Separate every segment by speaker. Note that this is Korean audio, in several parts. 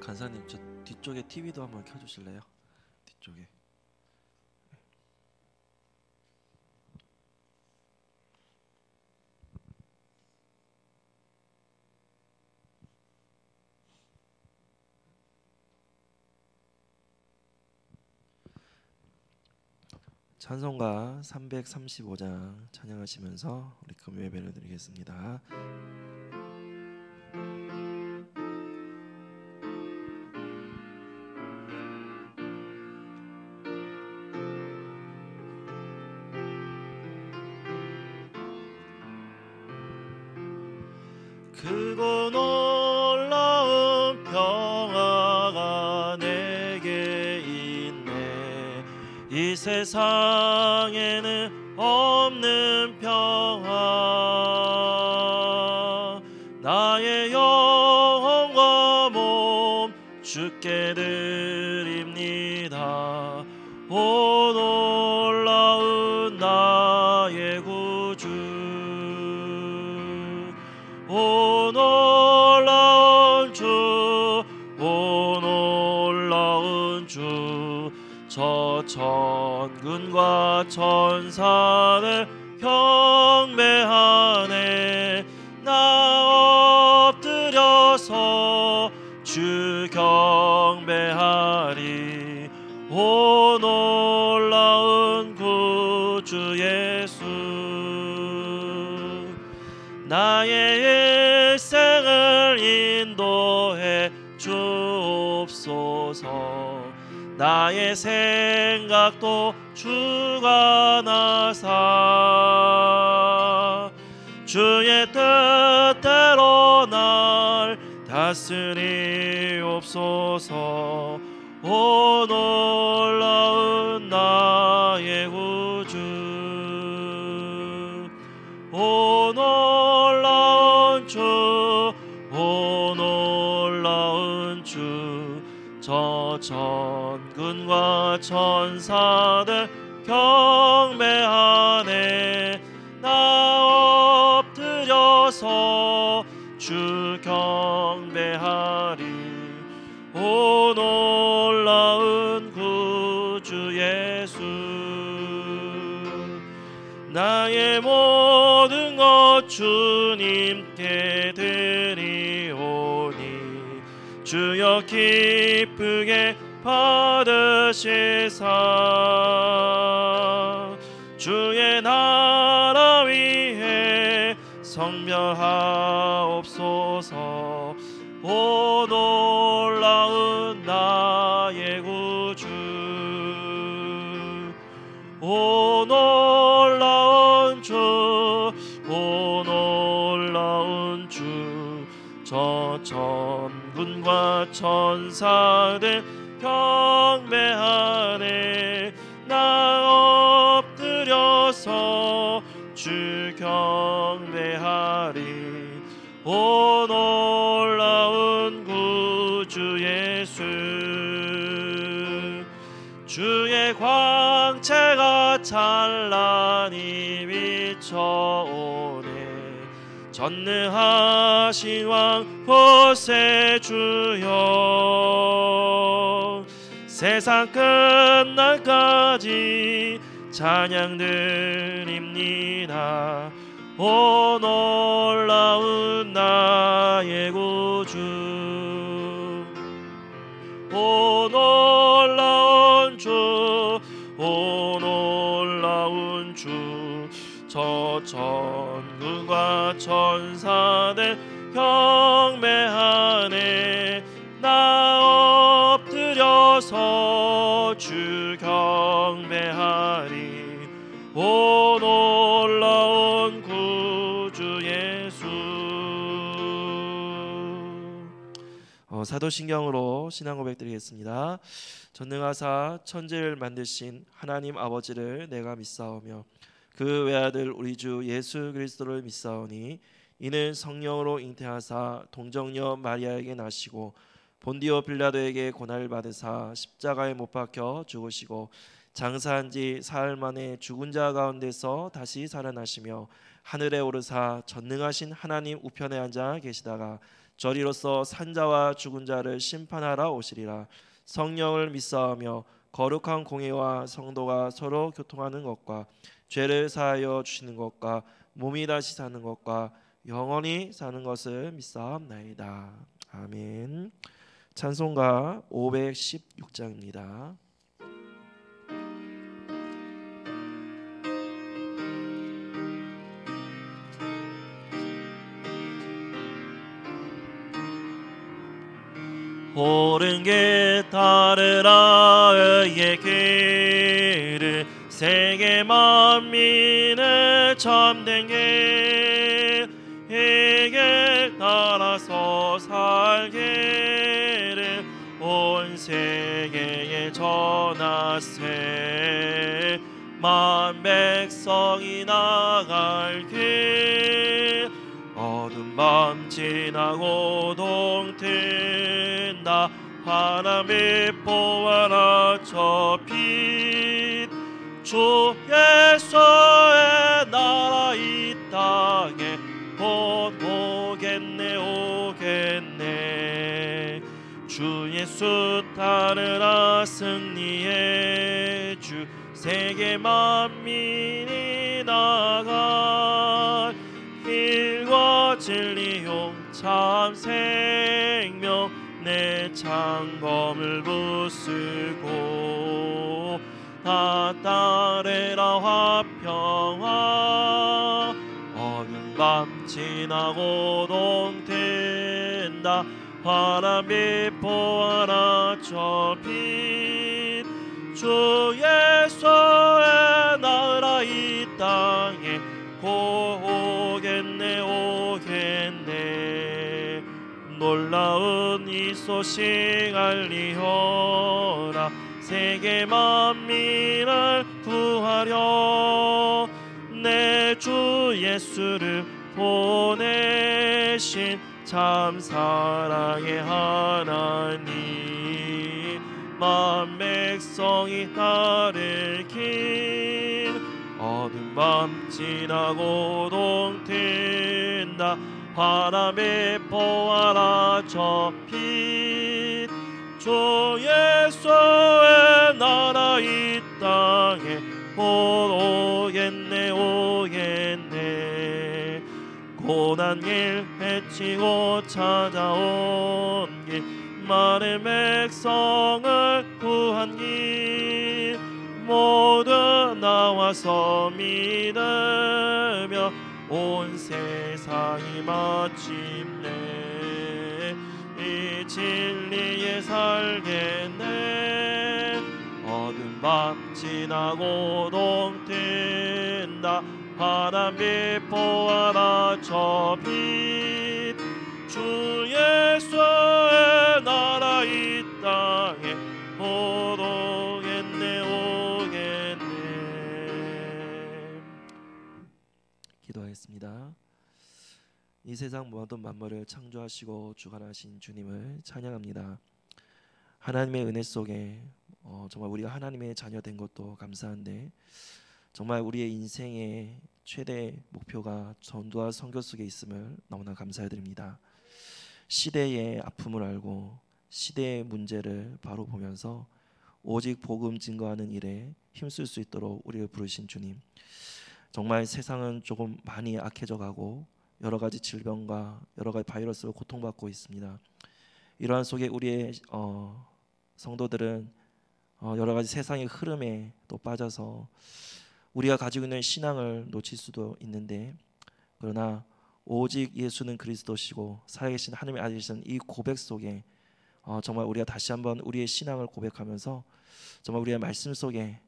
Speaker 1: 간사님, 저 뒤쪽에 TV도 한번 켜주실래요? 뒤쪽에. 찬송가 335장 찬양하시면서 우리 금요 예배를 드리겠습니다. 크고 놀라운 평화가 내게 있네. 이 세상에는 없는 평화. 나의 영혼과 몸 주께 드립니다. 오 놀라운 나의 구주. 오 놀라운 주, 오 놀라운 주. 저 천군과 천사를 경배하네. 나 엎드려서 주 경배하리. 오 놀라운 구주 예수. 나의 일생을 인도해 주옵소서. 나의 생각도 주가 나사 주의 뜻대로 날 다스리옵소서. 오 놀라운 나의 구주. 오 놀라운 주, 오 놀라운 주. 저 천군과 천사들 경배하네. 나 엎드려서 주 경배하리. 오 놀라운 구주 예수. 나의 모든 것 주님께 드리오니 주여 기쁘게 받으시사. 주의 나라 위에 성별하옵소서. 오 놀라운 나의 구주. 오 놀라운 주, 오 놀라운 주. 저 천군과 천사들 경배하네. 나 엎드려서 주 경배하리. 오 놀라운 구주 예수. 주의 광채가 찬란히 비춰오네. 전능하신 왕 보세 주여. 세상 끝날까지 찬양 드립니다. 오 놀라운 나의 구주. 오 놀라운 주, 오 놀라운 주. 저 천군과 천사들 경배하네. 나 엎드려서 주 경배하리. 오 놀라운 구주 예수. 사도신경으로 신앙 고백 드리겠습니다. 전능하사 천지를 만드신 하나님 아버지를 내가 믿사오며 그 외아들 우리 주 예수 그리스도를 믿사오니 이는 성령으로 잉태하사 동정녀 마리아에게 나시고 본디오 빌라도에게 고난을 받으사 십자가에 못 박혀 죽으시고 장사한 지 사흘 만에 죽은 자 가운데서 다시 살아나시며 하늘에 오르사 전능하신 하나님 우편에 앉아 계시다가 저리로서 산자와 죽은 자를 심판하러 오시리라. 성령을 믿사오며 거룩한 공회와 성도가 서로 교통하는 것과 죄를 사하여 주시는 것과 몸이 다시 사는 것과 영원히 사는 것을 믿사옵나이다. 아멘. 찬송가 516장입니다. 옳은 길 따르라 의의 길을 세계 만민의 참된 길 이 길 따라서 살기를 온 세계에 전하세 만 백성이 나갈 길 어두운 밤 지나고 동튼다 바람이 보아라 저 빛 주 예수의 나라 이 땅에 곧 오겠네 오겠네 주 예수 따르라 승리의 주 세계 만민이 나갈 길과 진리 용 참 생명 내 창검을 부수고 다 따르라 화평화 어느 밤 지나고 동튼다 바람이 보아라 저 빛 주 예수의 나라 이 땅에 곧 오겠네 오겠네 놀라운 이 소식 알리어라 세계 만민을 구하려 내 주 예수를 보내신 참 사랑의 하나님 만 백성이 따를 길 어두운 밤 지나고 동튼다 바람에 보아라 저 빛 주 예수의 나라 이 땅에 곧 오겠네 오겠네 고난 길 헤치고 찾아온 길 많은 백성을 구한 길 모두 나와서 믿으며 온 세상이 마침내 이 진리에 살겠네 어두운 밤 지나고 동튼다 바람이 보아라 저 빛 주 예수의 나라 이 땅에 곧 오겠네 오겠네. 기도하겠습니다. 이 세상 모든 만물을 창조하시고 주관하신 주님을 찬양합니다. 하나님의 은혜 속에 정말 우리가 하나님의 자녀 된 것도 감사한데 정말 우리의 인생의 최대 목표가 전도와 선교 속에 있음을 너무나 감사드립니다. 시대의 아픔을 알고 시대의 문제를 바로 보면서 오직 복음 증거하는 일에 힘쓸 수 있도록 우리를 부르신 주님, 정말 세상은 조금 많이 악해져 가고 여러 가지 질병과 여러 가지 바이러스로 고통받고 있습니다. 이러한 속에 우리의 성도들은 여러 가지 세상의 흐름에 또 빠져서 우리가 가지고 있는 신앙을 놓칠 수도 있는데, 그러나 오직 예수는 그리스도시고 살아계신 하나님의 아들이신 이 고백 속에 정말 우리가 다시 한번 우리의 신앙을 고백하면서 정말 우리의 말씀 속에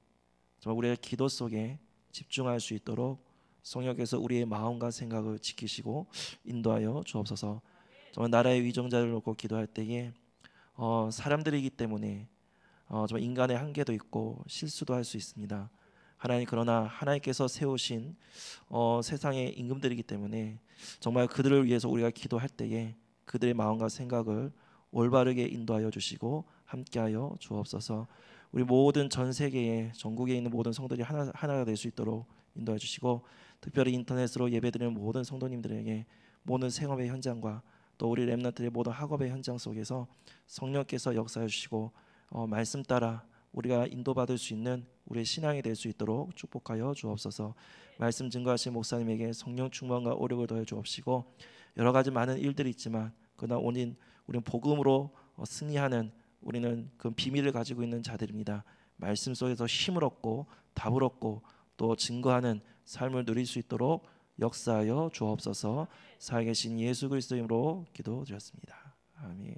Speaker 1: 정말 우리의 기도 속에 집중할 수 있도록 성령께서 우리의 마음과 생각을 지키시고 인도하여 주옵소서. 정말 나라의 위정자를 놓고 기도할 때에 사람들이기 때문에 정말 인간의 한계도 있고 실수도 할 수 있습니다. 하나님, 그러나 하나님께서 세우신 세상의 임금들이기 때문에 정말 그들을 위해서 우리가 기도할 때에 그들의 마음과 생각을 올바르게 인도하여 주시고 함께하여 주옵소서. 우리 모든 전 세계에 전국에 있는 모든 성도들이 하나가 될 수 있도록 인도해 주시고, 특별히 인터넷으로 예배드리는 모든 성도님들에게 모든 생업의 현장과 또 우리 렘넌트의 모든 학업의 현장 속에서 성령께서 역사해 주시고 말씀 따라 우리가 인도받을 수 있는 우리의 신앙이 될 수 있도록 축복하여 주옵소서. 말씀 증거하신 목사님에게 성령 충만과 오력을 더해 주옵시고, 여러 가지 많은 일들이 있지만 그러나 오늘 우리는 복음으로 승리하는, 우리는 그 비밀을 가지고 있는 자들입니다. 말씀 속에서 힘을 얻고 답을 얻고 또 증거하는 삶을 누릴 수 있도록 역사하여 주옵소서. 살아계신 예수 그리스도 이름으로 기도드렸습니다. 아멘.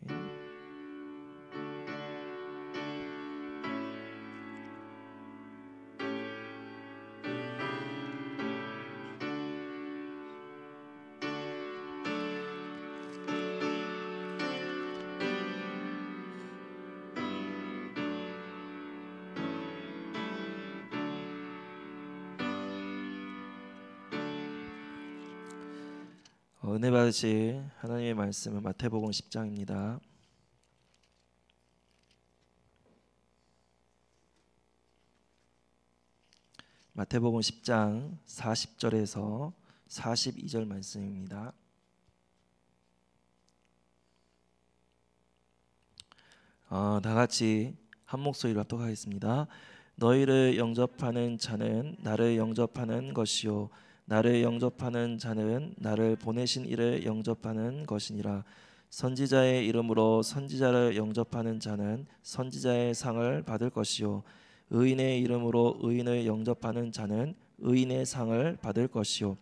Speaker 1: 은혜 받으실 하나님의 말씀은 마태복음 10장입니다. 마태복음 10장 40절에서 42절 말씀입니다. 다 같이 한 목소리로 합독하겠습니다. 너희를 영접하는 자는 나를 영접하는 것이요 나를 영접하는 자는 나를 보내신 이를 영접하는 것이니라. 선지자의 이름으로 선지자를 영접하는 자는 선지자의 상을 받을 것이요 의인의 이름으로 의인을 영접하는 자는 의인의 상을 받을 것이요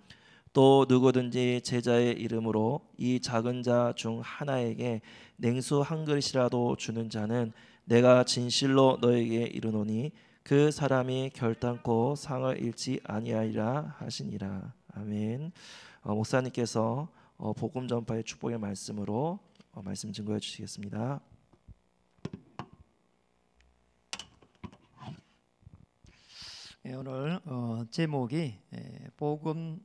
Speaker 1: 또 누구든지 제자의 이름으로 이 작은 자 중 하나에게 냉수 한 그릇이라도 주는 자는 내가 진실로 너에게 이르노니 그 사람이 결단코 상을 잃지 아니하리라 하시니라. 아멘. 목사님께서 복음 전파의 축복의 말씀으로 말씀 증거해 주시겠습니다.
Speaker 2: 오늘 제목이 복음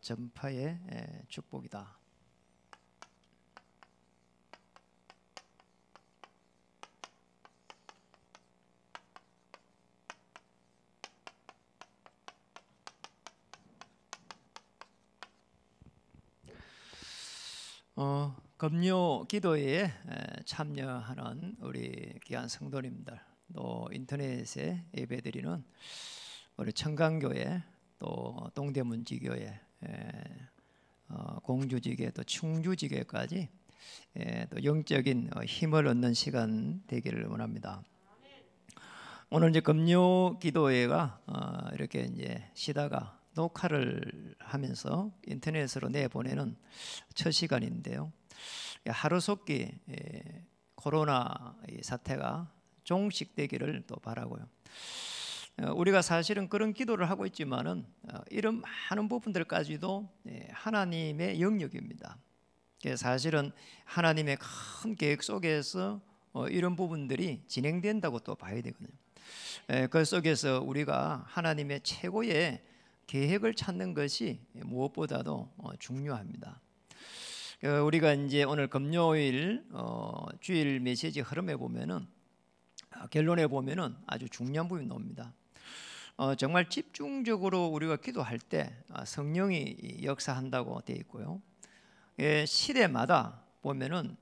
Speaker 2: 전파의 축복이다. 금요 기도회에 참여하는 우리 귀한 성도님들, 또 인터넷에 예배드리는 우리 청강교회, 또 동대문지교회, 공주지교회, 또 충주지교회까지 또 영적인 힘을 얻는 시간 되기를 원합니다. 오늘 이제 금요 기도회가 이렇게 이제 시다가 녹화를 하면서 인터넷으로 내보내는 첫 시간인데요. 하루속히 코로나 사태가 종식되기를 또 바라고요. 우리가 사실은 그런 기도를 하고 있지만은 이런 많은 부분들까지도 하나님의 영역입니다. 사실은 하나님의 큰 계획 속에서 이런 부분들이 진행된다고 또 봐야 되거든요. 그 속에서 우리가 하나님의 최고의 계획을 찾는 것이 무엇보다도 중요합니다. 우리가 이제 오늘 금요일 주일 메시지 흐름에 보면은 결론에 보면은 아주 중요한 부분이 나옵니다. 정말 집중적으로 우리가 기도할 때 성령이 역사한다고 되어 있고요. 시대마다 보면은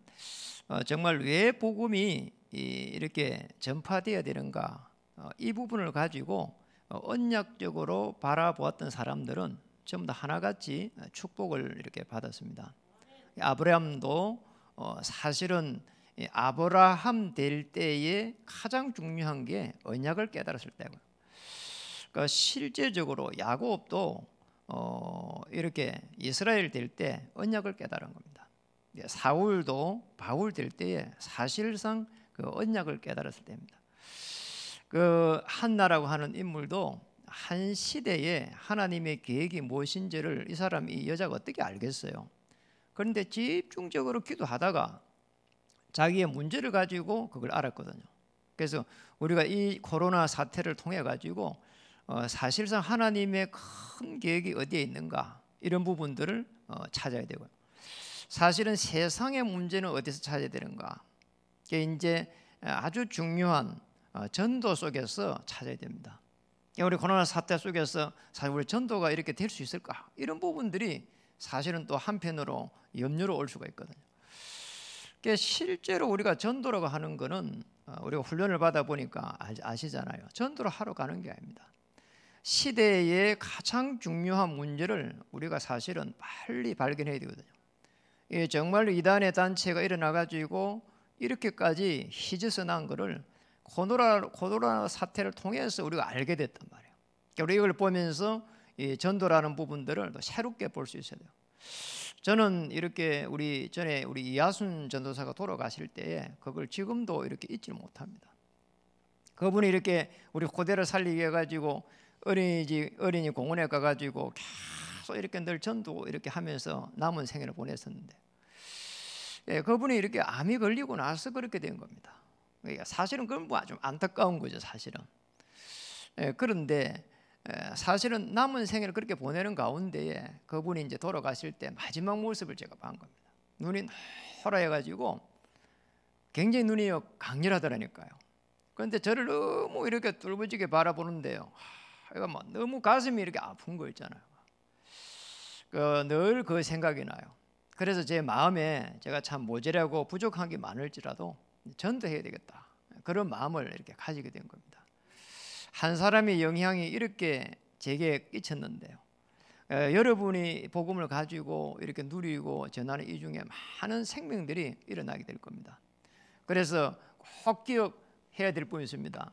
Speaker 2: 정말 왜 복음이 이렇게 전파되어야 되는가, 이 부분을 가지고 언약적으로 바라보았던 사람들은 전부 다 하나같이 축복을 이렇게 받았습니다. 아브라함도 사실은 아브라함 될 때에 가장 중요한 게 언약을 깨달았을 때고요. 그러니까 실제적으로 야곱도 이렇게 이스라엘 될 때 언약을 깨달은 겁니다. 사울도 바울 될 때에 사실상 그 언약을 깨달았을 때입니다. 그 한나라고 하는 인물도 한 시대에 하나님의 계획이 무엇인지를 이 사람, 이 여자가 어떻게 알겠어요? 그런데 집중적으로 기도하다가 자기의 문제를 가지고 그걸 알았거든요. 그래서 우리가 이 코로나 사태를 통해 가지고 사실상 하나님의 큰 계획이 어디에 있는가, 이런 부분들을 찾아야 되고요. 사실은 세상의 문제는 어디서 찾아야 되는가, 이게 이제 아주 중요한 전도 속에서 찾아야 됩니다. 우리 코로나 사태 속에서 사실 우리 전도가 이렇게 될 수 있을까, 이런 부분들이 사실은 또 한편으로 염려로 올 수가 있거든요. 그러니까 실제로 우리가 전도라고 하는 거는 우리가 훈련을 받아 보니까 아시잖아요. 전도를 하러 가는 게 아닙니다. 시대의 가장 중요한 문제를 우리가 사실은 빨리 발견해야 되거든요. 정말로 이단의 단체가 일어나 가지고 이렇게까지 희재서 난 거를 코로나 사태를 통해서 우리가 알게 됐단 말이에요. 그러니까 우리가 이걸 보면서 이 전도라는 부분들을 더 새롭게 볼 수 있어야 돼요. 저는 이렇게 전에 우리 이하순 전도사가 돌아가실 때에 그걸 지금도 이렇게 잊지 못합니다. 그분이 이렇게 우리 고대를 살리게 해가지고 어린이 공원에 가가지고 계속 이렇게 늘 전도 이렇게 하면서 남은 생애를 보냈었는데, 그분이 이렇게 암이 걸리고 나서 그렇게 된 겁니다. 그러니까 사실은 그건 뭐 좀 안타까운 거죠, 사실은. 그런데 사실은 남은 생애를 그렇게 보내는 가운데에 그분이 이제 돌아가실 때 마지막 모습을 제가 본 겁니다. 눈이 노랗해가지고 굉장히 눈이 강렬하더라니까요. 그런데 저를 너무 이렇게 뚫어지게 바라보는데요, 이거 뭐 너무 가슴이 이렇게 아픈 거 있잖아요. 늘 그 생각이 나요. 그래서 제 마음에 제가 참 모자라고 부족한 게 많을지라도 전도해야 되겠다, 그런 마음을 이렇게 가지게 된 겁니다. 한 사람의 영향이 이렇게 제게 끼쳤는데요, 여러분이 복음을 가지고 이렇게 누리고 전하는 이 중에 많은 생명들이 일어나게 될 겁니다. 그래서 꼭 기억해야 될 분이 있습니다.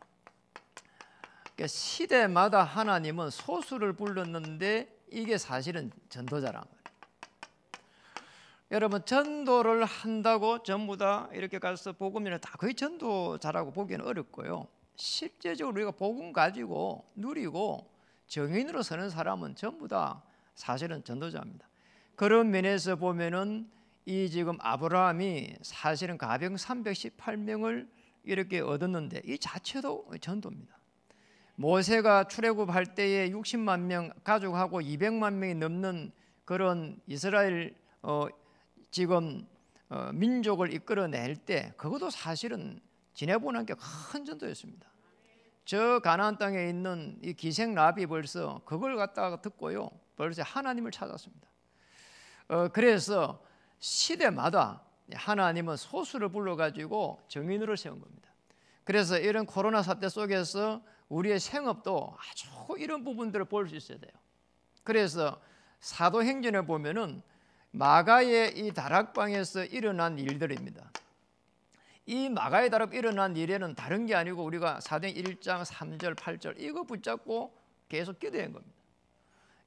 Speaker 2: 시대마다 하나님은 소수를 불렀는데 이게 사실은 전도자란 거예요. 여러분, 전도를 한다고 전부 다 이렇게 가서 복음이나 다 거의 전도자라고 보기는 어렵고요, 실제적으로 우리가 복음 가지고 누리고 정인으로 서는 사람은 전부 다 사실은 전도자입니다. 그런 면에서 보면은 이 지금 아브라함이 사실은 가병 318명을 이렇게 얻었는데 이 자체도 전도입니다. 모세가 출애굽할 때에 60만 명 가족하고 200만 명이 넘는 그런 이스라엘 지금 민족을 이끌어낼 때 그것도 사실은 지내보는 게 큰 전도였습니다. 저 가나안 땅에 있는 이 기생 라비 벌써 그걸 갖다가 듣고요, 벌써 하나님을 찾았습니다. 그래서 시대마다 하나님은 소수를 불러가지고 정인으로 세운 겁니다. 그래서 이런 코로나 사태 속에서 우리의 생업도 아주 이런 부분들을 볼 수 있어야 돼요. 그래서 사도행전에 보면은 마가의 이 다락방에서 일어난 일들입니다. 이 마가의 다락 일어난 일에는 다른 게 아니고 우리가 사도행전 1장 3절 8절 이거 붙잡고 계속 기도한 겁니다.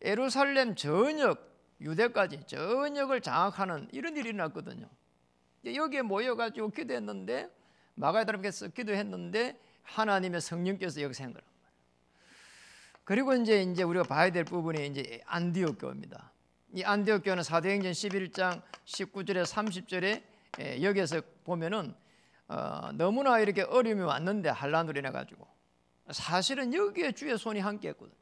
Speaker 2: 예루살렘 전역 유대까지 전역을 장악하는 이런 일이 일어났거든요. 여기에 모여가지고 기도했는데 마가의 다락에서 기도했는데 하나님의 성령께서 역사한 거란 말이에요. 그리고 이제 우리가 봐야 될 부분이 이제 안디옥 교회입니다. 이 안디옥 교회는 사도행전 11장 19절에 30절에 여기에서 보면은 너무나 이렇게 어려움이 왔는데 한란으로 인해 가지고 사실은 여기에 주의 손이 함께했거든요.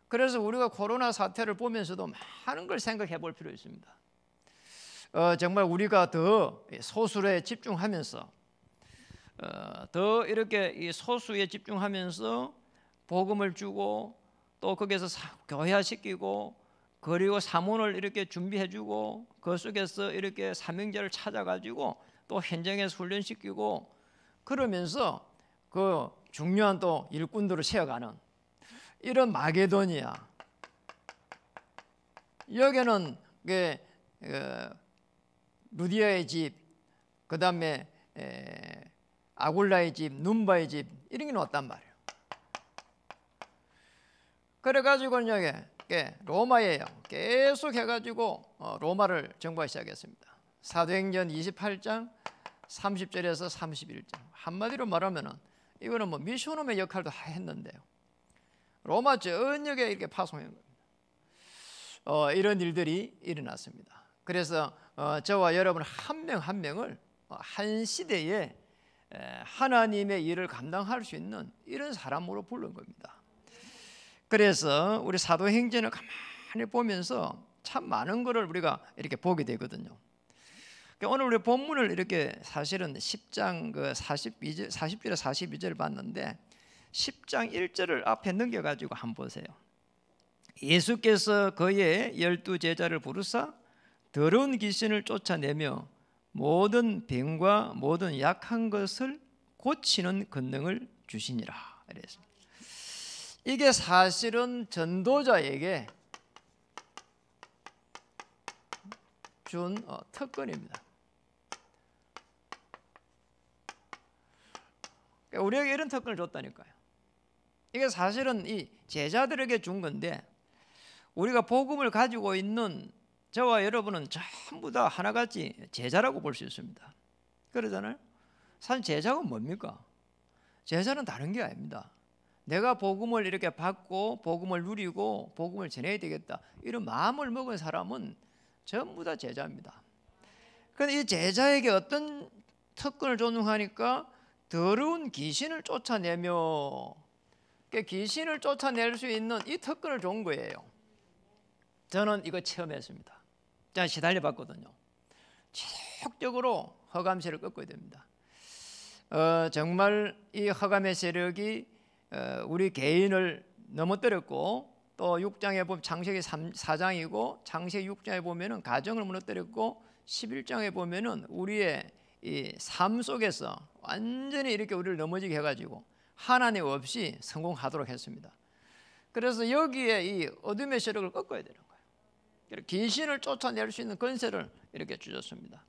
Speaker 2: 그래서 우리가 코로나 사태를 보면서도 많은 걸 생각해 볼 필요 있습니다. 정말 우리가 더 소수에 집중하면서 더 이렇게 이 소수에 집중하면서 복음을 주고 또 거기에서 교회화시키고 그리고 사문을 이렇게 준비해주고 그 속에서 이렇게 사명자를 찾아가지고 또 현장에서 훈련시키고 그러면서 그 중요한 또 일꾼들을 세워가는 이런 마게도니아, 여기는 루디아의 집, 그 다음에 아굴라의 집, 눈바의 집 이런 게 나왔단 말이에요. 그래가지고 여기 로마예요. 계속 해가지고 로마를 정복하기 시작했습니다. 사도행전 28장 30절에서 31절 한마디로 말하면은 이거는 뭐 미션홈의 역할도 했는데요. 로마 전역에 이렇게 파송한 겁니다. 이런 일들이 일어났습니다. 그래서 저와 여러분 한 명 한 명을 한 시대에 하나님의 일을 감당할 수 있는 이런 사람으로 부른 겁니다. 그래서 우리 사도행전을 가만히 보면서 참 많은 것을 우리가 이렇게 보게 되거든요. 오늘 우리 본문을 이렇게 사실은 10장 40절에 42절을 봤는데 10장 1절을 앞에 넘겨가지고 한번 보세요. 예수께서 그의 12 제자를 부르사 더러운 귀신을 쫓아내며 모든 병과 모든 약한 것을 고치는 권능을 주시니라. 이랬습니다. 이게 사실은 전도자에게 준 특권입니다. 우리에게 이런 특권을 줬다니까요. 이게 사실은 이 제자들에게 준 건데, 우리가 복음을 가지고 있는 저와 여러분은 전부 다 하나같이 제자라고 볼 수 있습니다. 그러잖아요. 사실 제자가 뭡니까? 제자는 다른 게 아닙니다. 내가 복음을 이렇게 받고 복음을 누리고 복음을 전해야 되겠다, 이런 마음을 먹은 사람은 전부 다 제자입니다. 그런데 이 제자에게 어떤 특권을 줬는가? 더러운 귀신을 쫓아내며, 귀신을 쫓아낼 수 있는 이 특권을 준 거예요. 저는 이거 체험했습니다. 제가 시달려 봤거든요. 지속적으로 흑암세를 꺾어야 됩니다. 정말 이 흑암의 세력이 우리 개인을 넘어뜨렸고, 또 6장에 보면 창세기 4장이고 창세기 6장에 보면은 가정을 무너뜨렸고, 11장에 보면은 우리의 이 삶 속에서 완전히 이렇게 우리를 넘어지게 해가지고 하나님 없이 성공하도록 했습니다. 그래서 여기에 이 어둠의 세력을 꺾어야 되는 거예요. 귀신을 쫓아낼 수 있는 권세를 이렇게 주셨습니다.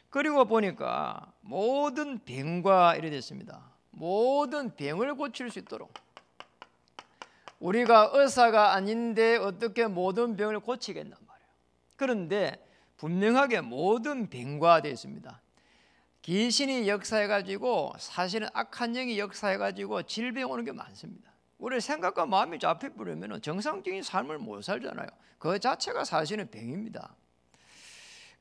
Speaker 2: 그리고 보니까 모든 병과 이래 됐습니다. 모든 병을 고칠 수 있도록, 우리가 의사가 아닌데 어떻게 모든 병을 고치겠단 말이에요. 그런데 분명하게 모든 병과 되어 있습니다. 귀신이 역사해가지고, 사실은 악한 영이 역사해가지고 질병 오는 게 많습니다. 우리 생각과 마음이 잡혀버리면 정상적인 삶을 못 살잖아요. 그 자체가 사실은 병입니다.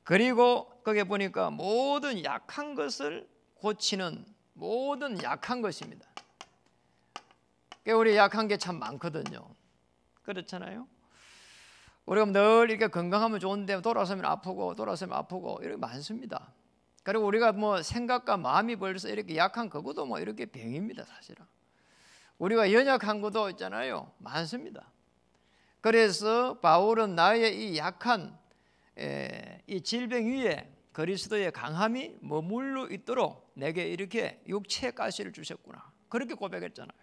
Speaker 2: 그리고 거기에 보니까 모든 약한 것을 고치는, 모든 약한 것입니다. 우리 약한 게 참 많거든요. 그렇잖아요. 우리가 늘 이렇게 건강하면 좋은데 돌아서면 아프고 돌아서면 아프고 이렇게 많습니다. 그리고 우리가 뭐 생각과 마음이 벌써 이렇게 약한 그것도 뭐 이렇게 병입니다. 사실은 우리가 연약한 것도 있잖아요. 많습니다. 그래서 바울은 나의 이 약한 이 질병 위에 그리스도의 강함이 머물러 있도록 내게 이렇게 육체의 가시를 주셨구나, 그렇게 고백했잖아요.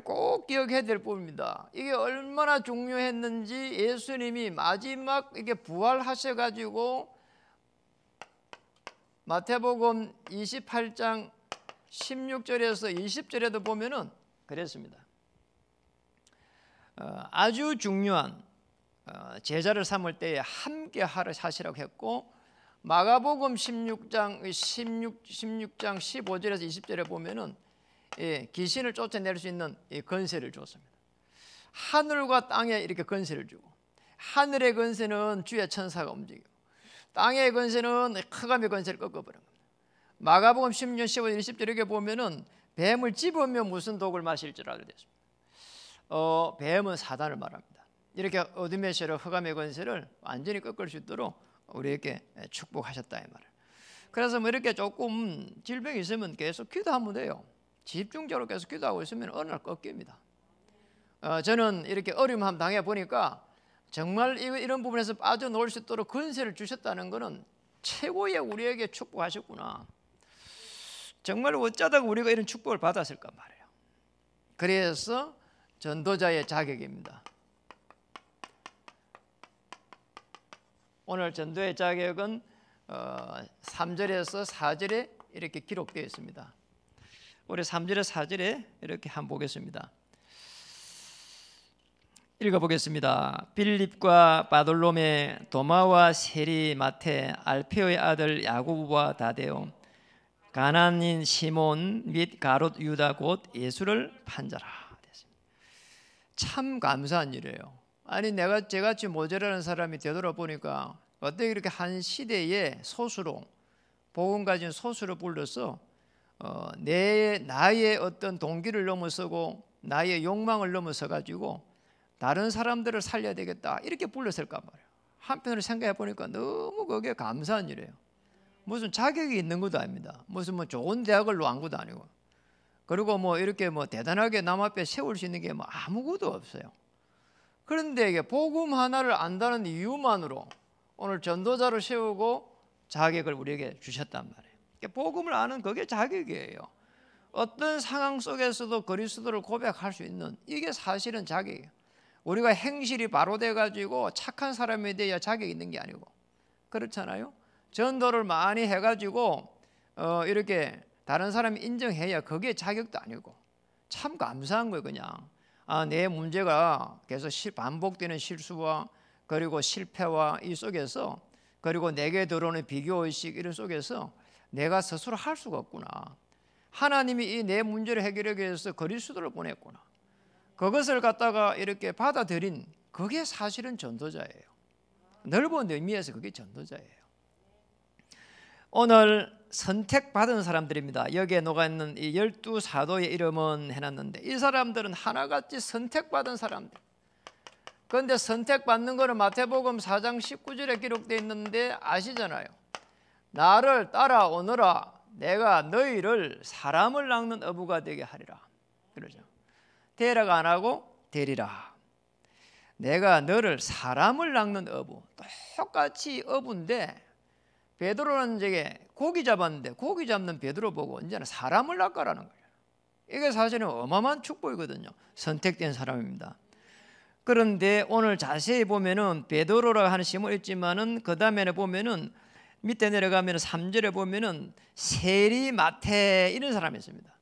Speaker 2: 꼭 기억해야 될 부분입니다. 이게 얼마나 중요했는지, 예수님이 마지막 이게 부활하셔가지고 마태복음 28장 16절에서 20절에도 보면은 그랬습니다. 아주 중요한 제자를 삼을 때에 함께 하시라고 했고, 마가복음 16장 15절에서 20절에 보면은 귀신을 쫓아낼 수 있는 권세를 줬습니다. 하늘과 땅에 이렇게 권세를 주고, 하늘의 권세는 주의 천사가 움직이고, 땅의 권세는 흑암의 권세를 꺾어버린 겁니다. 마가복음 16장 15절 20절 이렇게 보면은 뱀을 집으면 무슨 독을 마실 줄 알게 됐습니다. 뱀은 사단을 말합니다. 이렇게 어둠의 세력, 흑암의 권세를 완전히 꺾을 수 있도록 우리에게 축복하셨다 이 말을. 그래서 뭐 이렇게 조금 질병이 있으면 계속 기도하면 돼요. 집중적으로 계속 기도하고 있으면 어느 날 꺾입니다. 저는 이렇게 어려움 당해 보니까 정말 이런 부분에서 빠져나올 수 있도록 권세를 주셨다는 것은 최고의 우리에게 축복하셨구나. 정말 어쩌다가 우리가 이런 축복을 받았을까 말이에요. 그래서 전도자의 자격입니다. 오늘 전도의 자격은 3절에서 4절에 이렇게 기록되어 있습니다. 우리 3절에 4절에 이렇게 한번 보겠습니다. 읽어보겠습니다. 빌립과 바돌로메, 도마와 세리, 마테, 알페오의 아들 야고보와 다데오, 가나안인 시몬 및 가롯 유다 곧 예수를 판자라. 참 감사한 일이에요. 아니 내가 저같이 모자라는 사람이 되돌아보니까 어떻게 이렇게 한 시대에 소수로, 복음 가진 소수로 불러서 나의 어떤 동기를 넘어서고 나의 욕망을 넘어서 가지고 다른 사람들을 살려야 되겠다 이렇게 불렀을까 말이에요. 한편으로 생각해 보니까 너무 그게 감사한 일이에요. 무슨 자격이 있는 것도 아닙니다. 무슨 뭐 좋은 대학을 나온 것도 아니고, 그리고 뭐 이렇게 뭐 대단하게 남 앞에 세울 수 있는 게 뭐 아무것도 없어요. 그런데 이게 복음 하나를 안다는 이유만으로 오늘 전도자를 세우고 자격을 우리에게 주셨단 말이에요. 그러니까 복음을 아는 그게 자격이에요. 어떤 상황 속에서도 그리스도를 고백할 수 있는 이게 사실은 자격이에요. 우리가 행실이 바로 돼가지고 착한 사람이 돼야 자격이 있는 게 아니고 그렇잖아요. 전도를 많이 해가지고 이렇게 다른 사람이 인정해야 그게 자격도 아니고 참 감사한 거예요. 그냥 내 문제가 계속 반복되는 실수와 그리고 실패와 이 속에서 그리고 내게 들어오는 비교의식 이런 속에서 내가 스스로 할 수가 없구나. 하나님이 이 내 문제를 해결하기 위해서 그리스도를 보냈구나. 그것을 갖다가 이렇게 받아들인 그게 사실은 전도자예요. 넓은 의미에서 그게 전도자예요. 오늘 선택받은 사람들입니다. 여기에 녹아있는 이 12사도의 이름은 해놨는데 이 사람들은 하나같이 선택받은 사람들. 그런데 선택받는 거는 마태복음 4장 19절에 기록되어 있는데 아시잖아요. 나를 따라오너라 내가 너희를 사람을 낚는 어부가 되게 하리라. 그러죠. 대라가 안 하고 되리라. 내가 너를 사람을 낚는 어부. 똑같이 어부인데 베드로는 이제 고기 잡았는데 고기 잡는 베드로 보고 이제는 사람을 낚아라는 거예요. 이게 사실은 어마어마한 축복이거든요. 선택된 사람입니다. 그런데 오늘 자세히 보면은 베드로라고 하는 시몬이 있지만은 그 다음에 보면은 밑에 내려가면 3절에 보면은 세리 마태 이런 사람이 있습니다.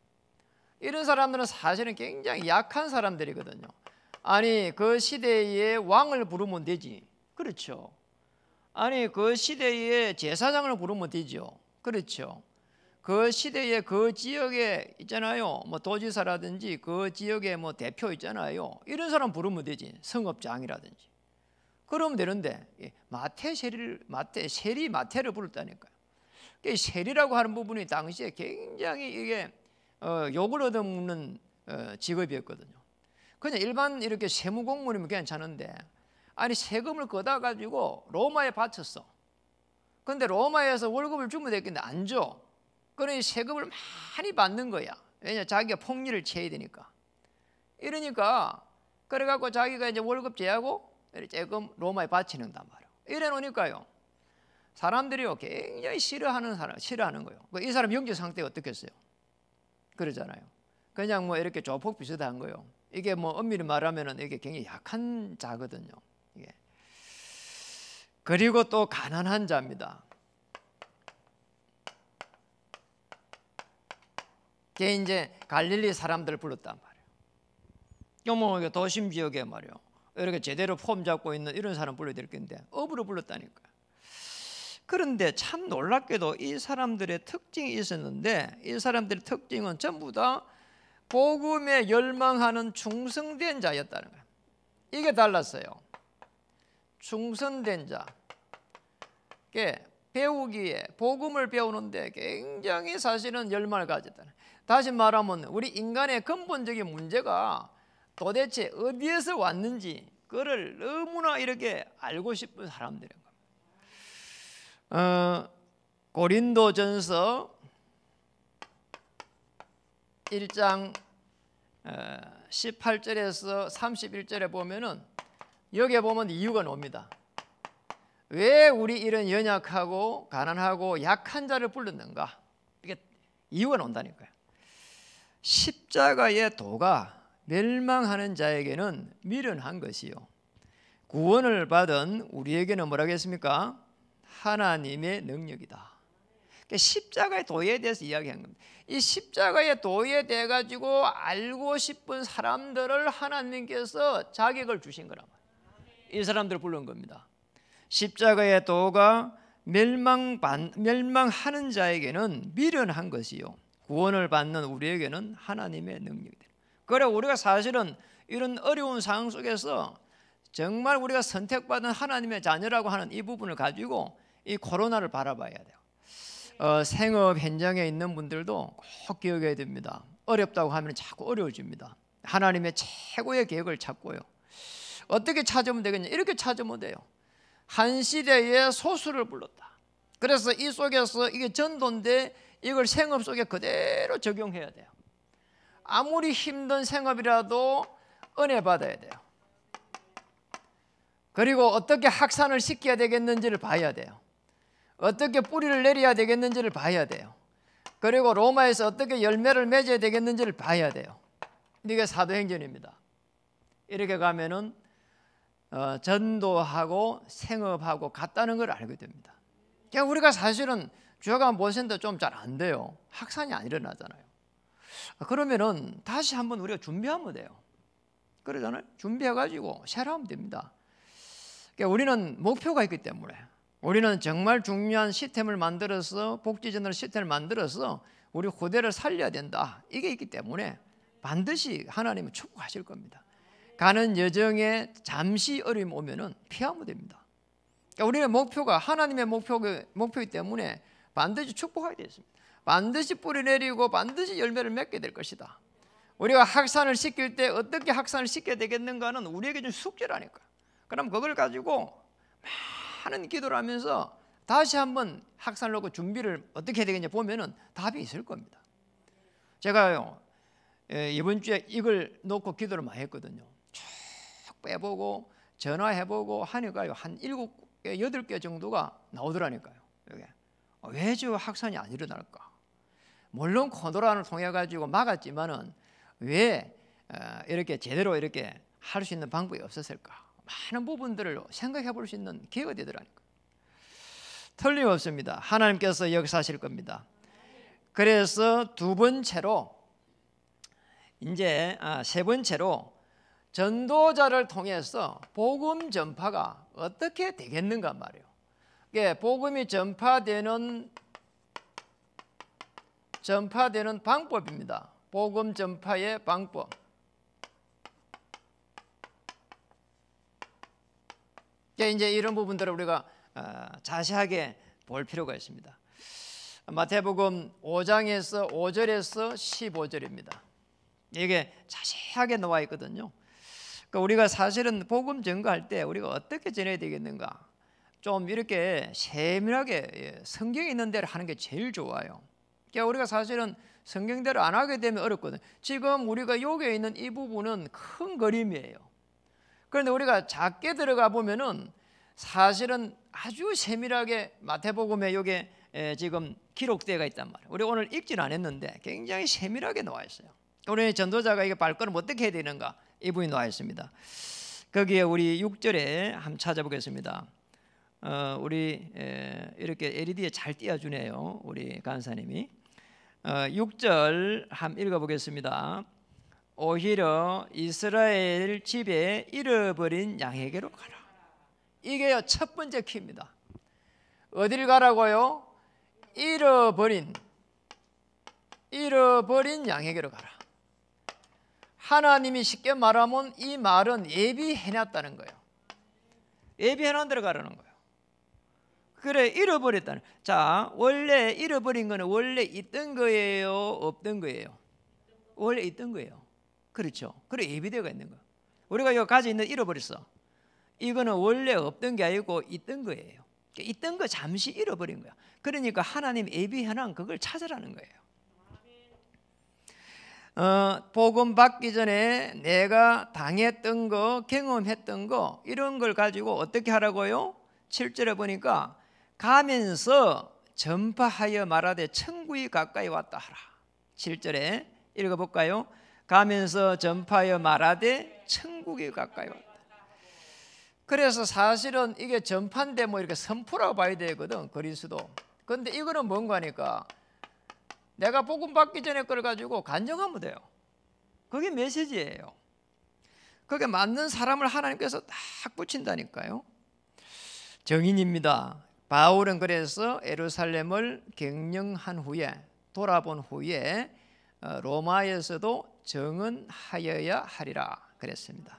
Speaker 2: 이런 사람들은 사실은 굉장히 약한 사람들이거든요. 아니 그 시대의 왕을 부르면 되지. 그렇죠. 아니 그 시대의 제사장을 부르면 되죠. 그렇죠. 그 시대에 그 지역에 있잖아요. 뭐 도지사라든지 그 지역에 뭐 대표 있잖아요. 이런 사람 부르면 되지. 성읍장이라든지. 그러면 되는데 세리 마태를 부르다니까요. 세리라고 하는 부분이 당시에 굉장히 이게 욕을 얻어먹는 직업이었거든요. 그냥 일반 이렇게 세무 공무원이면 괜찮은데 아니 세금을 걷어 가지고 로마에 바쳤어. 그런데 로마에서 월급을 주면 되겠는데 안 줘. 그러니 세금을 많이 받는 거야. 왜냐 자기가 폭리를 채야 되니까. 이러니까 그래갖고 자기가 이제 월급 제하고 조금 로마에 바치는단 말이에요. 이래 놓으니까요 사람들이요 굉장히 싫어하는 거예요. 이 사람 영적 상태가 어떻겠어요? 그러잖아요. 그냥 뭐 이렇게 조폭 비슷한 거예요. 이게 뭐 엄밀히 말하면은 이게 굉장히 약한 자거든요. 이게. 그리고 또 가난한 자입니다. 걔 이제 갈릴리 사람들을 불렀단 말이에요. 뭐 도심 지역에 말이요. 이렇게 제대로 폼 잡고 있는 이런 사람 불러야 될 건데 업으로 불렀다니까요. 그런데 참 놀랍게도 이 사람들의 특징이 있었는데 이 사람들의 특징은 전부 다 복음에 열망하는 충성된 자였다는 거예요. 이게 달랐어요. 충성된 자. 배우기에 복음을 배우는데 굉장히 사실은 열망을 가졌다는 거예요. 다시 말하면 우리 인간의 근본적인 문제가 도대체 어디에서 왔는지 그걸 너무나 이렇게 알고 싶은 사람들인 겁니다. 고린도전서 1장 18절에서 31절에 보면은 여기에 보면 이유가 나옵니다. 왜 우리 이런 연약하고 가난하고 약한 자를 불렀는가? 이게 이유가 나온다니까요. 십자가의 도가 멸망하는 자에게는 미련한 것이요 구원을 받은 우리에게는 뭐라고 했습니까? 하나님의 능력이다. 그러니까 십자가의 도에 대해서 이야기한 겁니다. 이 십자가의 도에 대해 가지고 알고 싶은 사람들을 하나님께서 자격을 주신 거란 말이에요. 이 사람들을 부른 겁니다. 십자가의 도가 멸망하는 자에게는 미련한 것이요 구원을 받는 우리에게는 하나님의 능력이다. 그래 우리가 사실은 이런 어려운 상황 속에서 정말 우리가 선택받은 하나님의 자녀라고 하는 이 부분을 가지고 이 코로나를 바라봐야 돼요. 생업 현장에 있는 분들도 꼭 기억해야 됩니다. 어렵다고 하면 자꾸 어려워집니다. 하나님의 최고의 계획을 찾고요. 어떻게 찾으면 되겠냐? 이렇게 찾으면 돼요. 한 시대에 소수를 불렀다. 그래서 이 속에서 이게 전도인데 이걸 생업 속에 그대로 적용해야 돼요. 아무리 힘든 생업이라도 은혜 받아야 돼요. 그리고 어떻게 확산을 시켜야 되겠는지를 봐야 돼요. 어떻게 뿌리를 내려야 되겠는지를 봐야 돼요. 그리고 로마에서 어떻게 열매를 맺어야 되겠는지를 봐야 돼요. 이게 사도행전입니다. 이렇게 가면은 전도하고 생업하고 같다는 걸 알게 됩니다. 그러니까 우리가 사실은 주야가 모세인데 좀 잘 안 돼요. 확산이 안 일어나잖아요. 그러면은 다시 한번 우리가 준비하면 돼요. 그러잖아요. 준비해가지고 새로 하면 됩니다. 그러니까 우리는 목표가 있기 때문에 우리는 정말 중요한 시스템을 만들어서 복지전을 시스템을 만들어서 우리 후대를 살려야 된다. 이게 있기 때문에 반드시 하나님은 축복하실 겁니다. 가는 여정에 잠시 어려움이 오면은 피하면 됩니다. 그러니까 우리의 목표가 하나님의 목표이기 때문에 반드시 축복하게 되어 있습니다. 반드시 뿌리 내리고 반드시 열매를 맺게 될 것이다. 우리가 확산을 시킬 때 어떻게 확산을 시켜야 되겠는가는 우리에게 좀 숙제라니까. 그럼 그걸 가지고 많은 기도를 하면서 다시 한번 확산을 놓고 준비를 어떻게 해야 되겠냐 보면은 답이 있을 겁니다. 제가요 이번 주에 이걸 놓고 기도를 많이 했거든요. 쭉 빼보고 전화해보고 하니까요 한 7개, 8개 정도가 나오더라니까요. 여기. 왜 저 확산이 안 일어날까? 물론 코로나를 통해 가지고 막았지만은 왜 이렇게 제대로 이렇게 할 수 있는 방법이 없었을까? 많은 부분들을 생각해 볼 수 있는 기회가 되더라니까요. 틀림없습니다. 하나님께서 역사하실 겁니다. 그래서 두 번째로 이제 세 번째로 전도자를 통해서 복음 전파가 어떻게 되겠는가 말이에요. 이게 복음이 전파되는 방법입니다. 복음 전파의 방법. 이제 이런 부분들을 우리가 자세하게 볼 필요가 있습니다. 마태복음 5장에서 5절에서 15절입니다. 이게 자세하게 나와 있거든요. 그러니까 우리가 사실은 복음 전가할 때 우리가 어떻게 전해야 되겠는가? 좀 이렇게 세밀하게 성경에 있는 대로 하는 게 제일 좋아요. 그러니까 우리가 사실은 성경대로 안 하게 되면 어렵거든요. 지금 우리가 여기에 있는 이 부분은 큰 그림이에요. 그런데 우리가 작게 들어가 보면은 사실은 아주 세밀하게 마태복음에 여기에 지금 기록되어 있단 말이에요. 우리 오늘 읽지는 않았는데 굉장히 세밀하게 나와 있어요. 우리 전도자가 이게 발걸음 어떻게 해야 되는가 이 부분이 나와 있습니다. 거기에 우리 6절에 한번 찾아보겠습니다. 우리 이렇게 LED에 잘 띄워주네요. 우리 간사님이 6절 한번 읽어보겠습니다. 오히려 이스라엘 집에 잃어버린 양에게로 가라. 이게 첫 번째 키입니다. 어딜 가라고요? 잃어버린 양에게로 가라. 하나님이 쉽게 말하면 이 말은 예비해놨다는 거예요. 예비해놓은 데로 가라는 거예요. 그래 잃어버렸다는. 자, 원래 잃어버린 거는 원래 있던 거예요, 없던 거예요? 원래 있던 거예요. 그렇죠. 그래 예비되어 있는 거. 우리가 이거 가지고 있는 잃어버렸어. 이거는 원래 없던 게 아니고 있던 거예요. 있던 거 잠시 잃어버린 거야. 그러니까 하나님 예비해놓은 그걸 찾으라는 거예요. 복음 받기 전에 내가 당했던 거, 경험했던 거 이런 걸 가지고 어떻게 하라고요? 7절에 보니까 가면서 전파하여 말하되 천국이 가까이 왔다 하라. 7절에 읽어볼까요? 가면서 전파하여 말하되 천국이 가까이 왔다. 그래서 사실은 이게 전파인데 뭐 이렇게 선포라고 봐야 되거든, 그리스도. 그런데 이거는 뭔가 하니까 내가 복음 받기 전에 걸 가지고 간증하면 돼요. 그게 메시지예요. 그게 맞는 사람을 하나님께서 딱 붙인다니까요. 정인입니다. 바울은 그래서 예루살렘을 경영한 후에 돌아본 후에 로마에서도 정언하여야 하리라 그랬습니다.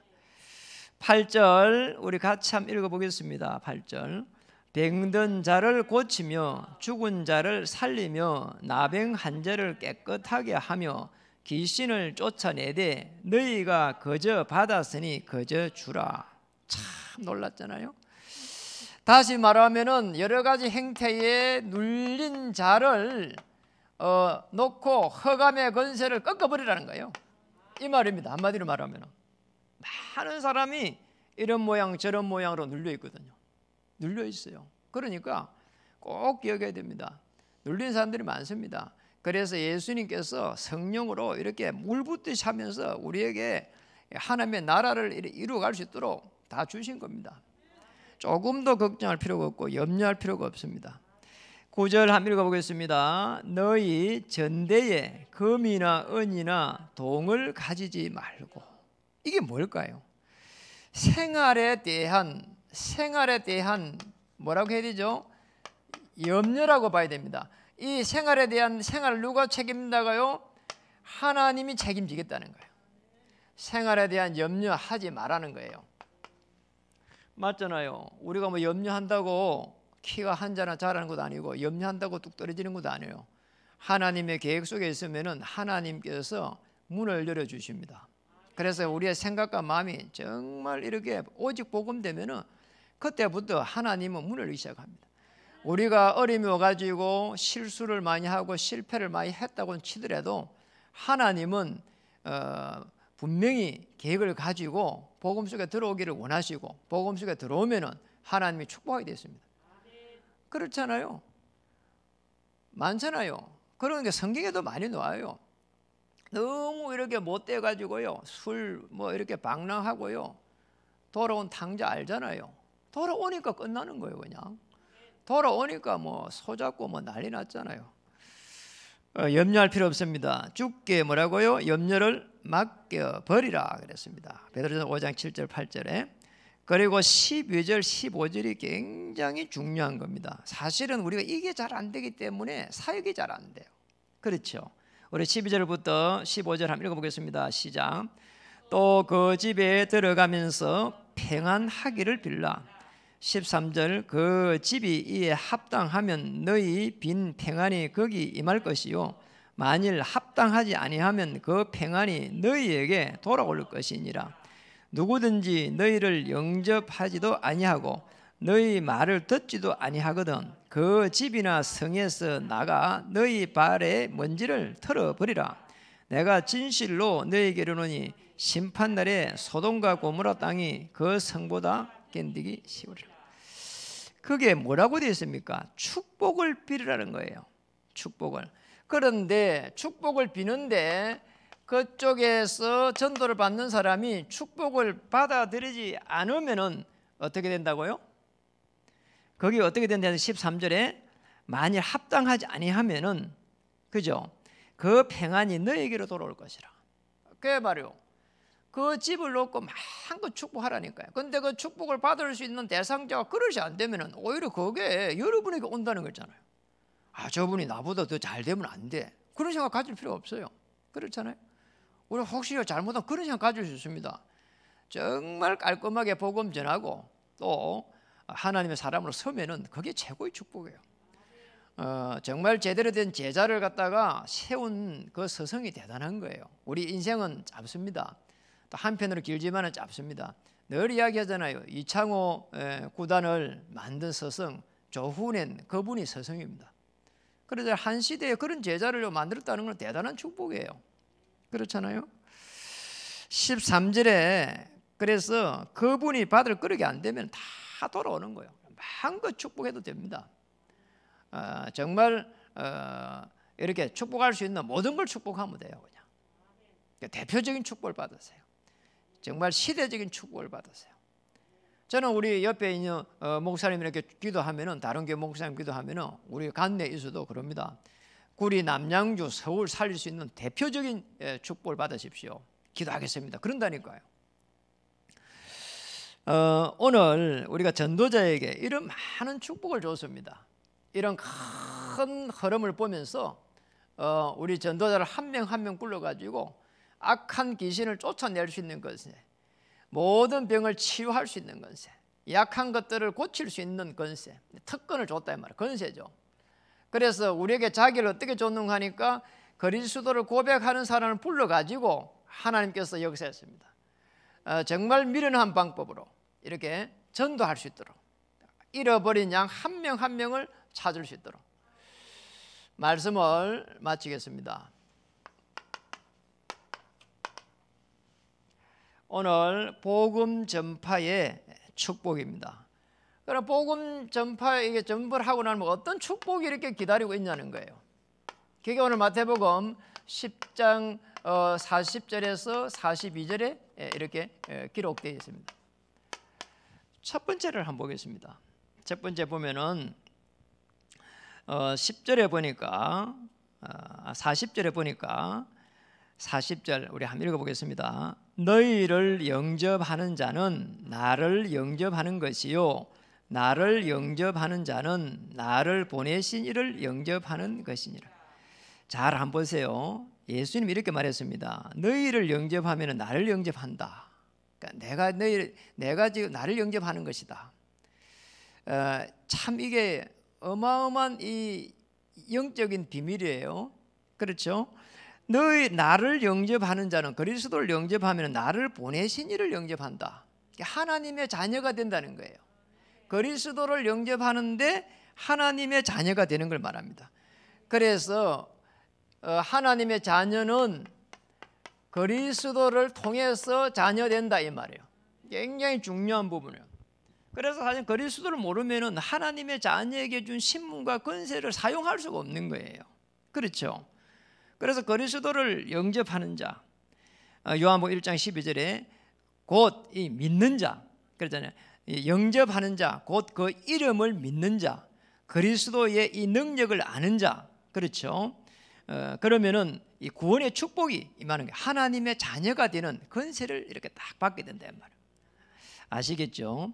Speaker 2: 8절 우리 같이 한번 읽어보겠습니다. 8절 병든 자를 고치며 죽은 자를 살리며 나병 환자를 깨끗하게 하며 귀신을 쫓아내되 너희가 거저 받았으니 거저 주라. 참 놀랐잖아요. 다시 말하면은 여러 가지 행태에 눌린 자를 놓고 흑암의 권세를 꺾어버리라는 거예요. 이 말입니다. 한마디로 말하면 많은 사람이 이런 모양 저런 모양으로 눌려 있거든요. 눌려 있어요. 그러니까 꼭 기억해야 됩니다. 눌린 사람들이 많습니다. 그래서 예수님께서 성령으로 이렇게 물붓듯이 하면서 우리에게 하나님의 나라를 이루어갈 수 있도록 다 주신 겁니다. 조금도 걱정할 필요가 없고 염려할 필요가 없습니다. 9절 한번 읽어보겠습니다. 너희 전대에 금이나 은이나 동을 가지지 말고. 이게 뭘까요? 생활에 대한 뭐라고 해야 되죠? 염려라고 봐야 됩니다. 이 생활에 대한 생활을 누가 책임진다고요? 하나님이 책임지겠다는 거예요. 생활에 대한 염려하지 말라는 거예요. 맞잖아요. 우리가 뭐 염려한다고 키가 한자나 자라는 것도 아니고 염려한다고 뚝 떨어지는 것도 아니에요. 하나님의 계획 속에 있으면은 하나님께서 문을 열어주십니다. 그래서 우리의 생각과 마음이 정말 이렇게 오직 복음되면은 그때부터 하나님은 문을 열기 시작합니다. 우리가 어려움이 와가지고 실수를 많이 하고 실패를 많이 했다고 치더라도 하나님은 분명히 계획을 가지고 복음 속에 들어오기를 원하시고 복음 속에 들어오면은 하나님이 축복하게 되었습니다. 그렇잖아요. 많잖아요. 그런 게 성경에도 많이 나와요. 너무 이렇게 못돼 가지고요 술 뭐 이렇게 방랑하고요 돌아온 탕자 알잖아요. 돌아오니까 끝나는 거예요. 그냥 돌아오니까 뭐 소잡고 뭐 난리 났잖아요. 염려할 필요 없습니다. 주께 뭐라고요? 염려를 맡겨버리라 그랬습니다. 베드로전서 5장 7절 8절에. 그리고 12절 15절이 굉장히 중요한 겁니다. 사실은 우리가 이게 잘 안 되기 때문에 사역이 잘 안 돼요. 그렇죠. 우리 12절부터 15절 한번 읽어보겠습니다. 시작. 또 그 집에 들어가면서 평안하기를 빌라. 13절 그 집이 이에 합당하면 너희 빈 평안이 거기 임할 것이요 만일 합당하지 아니하면 그 평안이 너희에게 돌아올 것이니라. 누구든지 너희를 영접하지도 아니하고 너희 말을 듣지도 아니하거든 그 집이나 성에서 나가 너희 발의 먼지를 털어버리라. 내가 진실로 너희에게 이르노니 심판날에 소돔과 고모라 땅이 그 성보다 견디기 쉬우리라. 그게 뭐라고 되어 있습니까? 축복을 빌으라는 거예요. 축복을. 그런데 축복을 비는데 그쪽에서 전도를 받는 사람이 축복을 받아들이지 않으면은 어떻게 된다고요? 거기 어떻게 된다는 13절에 만일 합당하지 아니하면은 그죠? 그 평안이 너에게로 돌아올 것이라. 그게 말이요. 그 집을 놓고 마음껏 축복하라니까요. 근데 그 축복을 받을 수 있는 대상자가 그릇이 안 되면은 오히려 그게 여러분에게 온다는 거잖아요. 아, 저분이 나보다 더 잘 되면 안 돼. 그런 생각 가질 필요 없어요. 그렇잖아요. 우리 혹시 잘못하면 그런 생각 가질 수 있습니다. 정말 깔끔하게 복음 전하고 또 하나님의 사람으로 서면은 그게 최고의 축복이에요. 정말 제대로 된 제자를 갖다가 세운 그 서성이 대단한 거예요. 우리 인생은 짧습니다. 또 한편으로 길지만은 짧습니다. 늘 이야기하잖아요. 이창호 구단을 만든 서성 조훈엔 그분이 서성입니다. 그래서 한 시대에 그런 제자를 만들었다는 건 대단한 축복이에요. 그렇잖아요. 13절에 그래서 그분이 받을 그릇이 안 되면 다 돌아오는 거예요. 마음껏 축복해도 됩니다. 정말 이렇게 축복할 수 있는 모든 걸 축복하면 돼요. 그냥 그러니까 대표적인 축복을 받으세요. 정말 시대적인 축복을 받으세요. 저는 우리 옆에 있는 목사님 이렇게 기도하면은 다른 교회 목사님 기도하면은 우리 간내에 있어도 그럽니다. 구리 남양주 서울 살릴 수 있는 대표적인 축복을 받으십시오. 기도하겠습니다. 그런다니까요. 오늘 우리가 전도자에게 이런 많은 축복을 줬습니다. 이런 큰 흐름을 보면서 우리 전도자를 한 명 한 명 굴러가지고 악한 귀신을 쫓아낼 수 있는 것에 모든 병을 치유할 수 있는 권세, 약한 것들을 고칠 수 있는 권세, 특권을 줬다 이 말이에요. 권세죠. 그래서 우리에게 자기를 어떻게 줬는가 하니까 그리스도를 고백하는 사람을 불러가지고 하나님께서 역사했습니다. 정말 미련한 방법으로 이렇게 전도할 수 있도록 잃어버린 양 한 명 한 명을 찾을 수 있도록 말씀을 마치겠습니다. 오늘 복음 전파의 축복입니다. 그럼 복음 전파 이게 전부를 하고 나면 어떤 축복이 이렇게 기다리고 있냐는 거예요. 그게 오늘 마태복음 10장 40절에서 42절에 이렇게 기록되어 있습니다. 첫 번째를 한번 보겠습니다. 첫 번째 보면은 10절에 보니까 40절에 보니까 40절 우리 한번 읽어보겠습니다. 너희를 영접하는 자는 나를 영접하는 것이요 나를 영접하는 자는 나를 보내신 이를 영접하는 것이니라. 잘 한번 보세요. 예수님이 이렇게 말했습니다. 너희를 영접하면 나를 영접한다. 그러니까 내가 지금 나를 영접하는 것이다. 참 이게 어마어마한 이 영적인 비밀이에요. 그렇죠? 너희 나를 영접하는 자는 그리스도를 영접하면 나를 보내신 이를 영접한다. 하나님의 자녀가 된다는 거예요. 그리스도를 영접하는데 하나님의 자녀가 되는 걸 말합니다. 그래서 하나님의 자녀는 그리스도를 통해서 자녀된다 이 말이에요. 굉장히 중요한 부분이에요. 그래서 사실 그리스도를 모르면은 하나님의 자녀에게 준 신분과 권세를 사용할 수가 없는 거예요. 그렇죠? 그래서 그리스도를 영접하는 자, 요한복음 1장 12절에 곧 이 믿는 자, 그러잖아요. 영접하는 자, 곧 그 이름을 믿는 자, 그리스도의 이 능력을 아는 자, 그렇죠? 그러면은 이 구원의 축복이 임하는 게 하나님의 자녀가 되는 권세를 이렇게 딱 받게 된다 말이에요. 아시겠죠?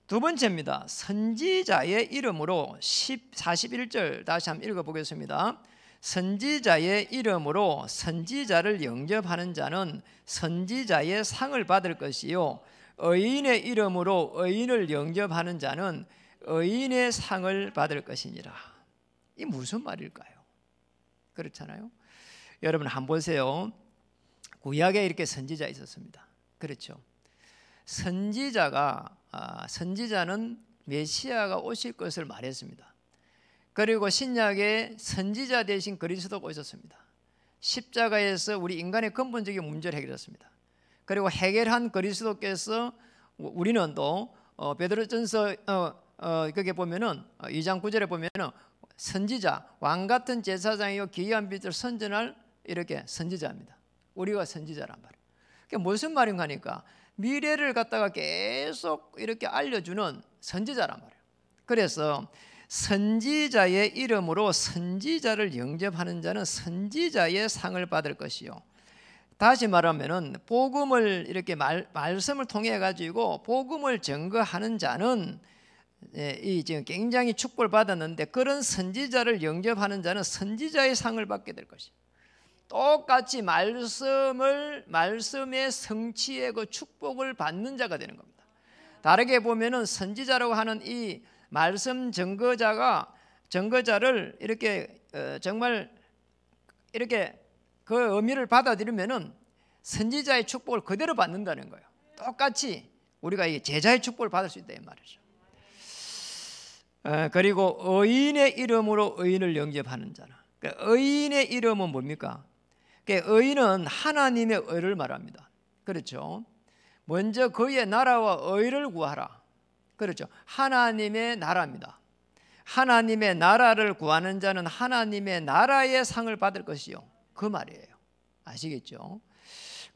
Speaker 2: 두 번째입니다. 선지자의 이름으로 41절 다시 한번 읽어보겠습니다. 선지자의 이름으로 선지자를 영접하는 자는 선지자의 상을 받을 것이요 의인의 이름으로 의인을 영접하는 자는 의인의 상을 받을 것이니라. 이 무슨 말일까요? 그렇잖아요. 여러분 한번 보세요. 구약에 이렇게 선지자 있었습니다. 그렇죠. 선지자는 메시아가 오실 것을 말했습니다. 그리고 신약에 선지자 대신 그리스도가 오셨습니다. 십자가에서 우리 인간의 근본적인 문제를 해결했습니다. 그리고 해결한 그리스도께서 우리는 또 베드로전서 거기에 보면은 2장 9절에 보면은 선지자 왕 같은 제사장이요 기이한 빛을 선전할 이렇게 선지자입니다. 우리가 선지자란 말이에요. 그게 무슨 말인가 하니까 미래를 갖다가 계속 이렇게 알려주는 선지자란 말이에요. 그래서 선지자의 이름으로 선지자를 영접하는 자는 선지자의 상을 받을 것이요. 다시 말하면은 복음을 이렇게 말씀을 통해 가지고 복음을 증거하는 자는 이 지금 굉장히 축복을 받았는데 그런 선지자를 영접하는 자는 선지자의 상을 받게 될 것이요. 똑같이 말씀의 성취의 그 축복을 받는 자가 되는 겁니다. 다르게 보면은 선지자라고 하는 이 말씀 증거자를 이렇게 정말 이렇게 그 의미를 받아들이면은 선지자의 축복을 그대로 받는다는 거예요. 똑같이 우리가 이 제자의 축복을 받을 수 있다 이 말이죠. 그리고 의인의 이름으로 의인을 영접하는 자라. 그러니까 의인의 이름은 뭡니까? 그러니까 의인은 하나님의 의를 말합니다. 그렇죠? 먼저 그의 나라와 의를 구하라. 그렇죠? 하나님의 나라입니다. 하나님의 나라를 구하는 자는 하나님의 나라의 상을 받을 것이요. 그 말이에요. 아시겠죠?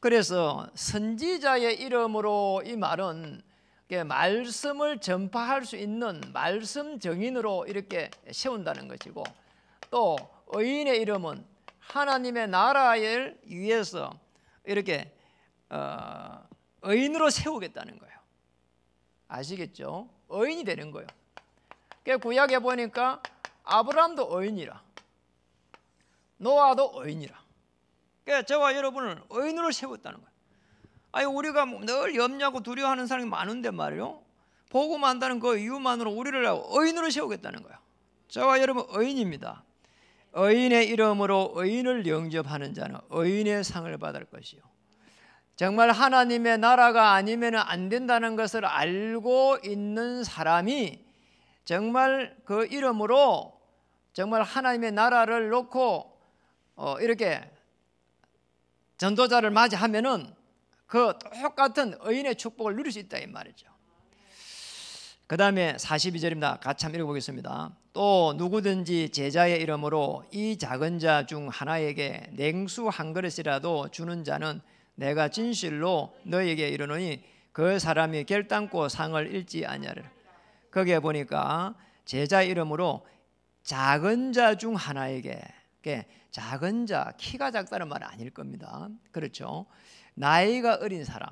Speaker 2: 그래서 선지자의 이름으로 이 말은 말씀을 전파할 수 있는 말씀 증인으로 이렇게 세운다는 것이고 또 의인의 이름은 하나님의 나라를 위해서 이렇게 의인으로 세우겠다는 거예요. 아시겠죠? 의인이 되는 거예요. 구약에 보니까 아브라함도 의인이라 노아도 의인이라 저와 여러분을 의인으로 세웠다는 거예요. 아니 우리가 늘 염려하고 두려워하는 사람이 많은데 말이요 복음 안다는 그 이유만으로 우리를 의인으로 세우겠다는 거예요. 저와 여러분 의인입니다. 의인의 이름으로 의인을 영접하는 자는 의인의 상을 받을 것이요. 정말 하나님의 나라가 아니면 안 된다는 것을 알고 있는 사람이 정말 그 이름으로 정말 하나님의 나라를 놓고 이렇게 전도자를 맞이하면은 그 똑같은 의인의 축복을 누릴 수 있다 이 말이죠. 그 다음에 42절입니다. 같이 한번 읽어보겠습니다. 또 누구든지 제자의 이름으로 이 작은 자 중 하나에게 냉수 한 그릇이라도 주는 자는 내가 진실로 너희에게 이르노니 그 사람이 결단코 상을 잃지 아니하리라. 거기에 보니까 제자 이름으로 작은 자 중 하나에게, 작은 자, 키가 작다는 말은 아닐 겁니다. 그렇죠? 나이가 어린 사람,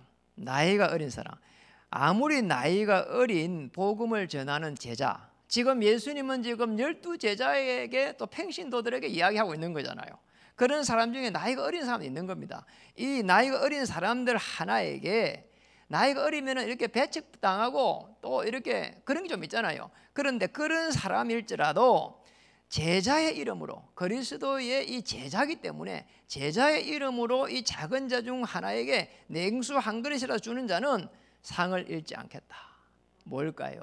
Speaker 2: 아무리 나이가 어린 복음을 전하는 제자, 지금 예수님은 지금 12제자에게 또 평신도들에게 이야기하고 있는 거잖아요. 그런 사람 중에 나이가 어린 사람이 있는 겁니다. 이 나이가 어린 사람들 하나에게, 나이가 어리면 이렇게 배척당하고 또 이렇게 그런 게 좀 있잖아요. 그런데 그런 사람일지라도 제자의 이름으로, 그리스도의 이 제자기 때문에 제자의 이름으로 이 작은 자 중 하나에게 냉수 한 그릇이라도 주는 자는 상을 잃지 않겠다. 뭘까요?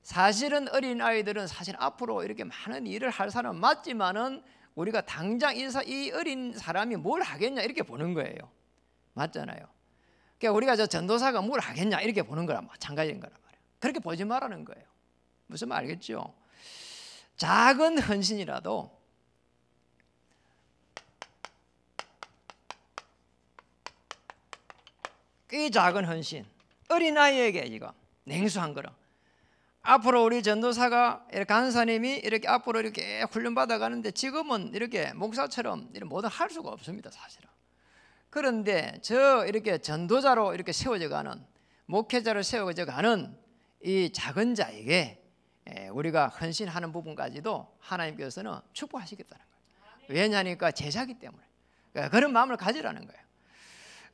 Speaker 2: 사실은 어린 아이들은 사실 앞으로 이렇게 많은 일을 할 사람은 맞지만은 우리가 당장 이 어린 사람이 뭘 하겠냐 이렇게 보는 거예요. 맞잖아요. 그러니까 우리가 저 전도사가 뭘 하겠냐 이렇게 보는 거랑 마찬가지인 거란 말이에요. 그렇게 보지 말라는 거예요. 무슨 말 알겠죠? 작은 헌신이라도 이 작은 헌신, 어린아이에게 이거 냉수 한 그릇. 앞으로 우리 전도사가 간사님이 이렇게 앞으로 이렇게 훈련받아 가는데 지금은 이렇게 목사처럼 이런 뭐든 할 수가 없습니다, 사실은. 그런데 저 이렇게 전도자로 이렇게 세워져 가는, 목회자로 세워져 가는 이 작은 자에게 우리가 헌신하는 부분까지도 하나님께서는 축복하시겠다는 거예요. 왜냐하니까 제자기 때문에. 그러니까 그런 마음을 가지라는 거예요.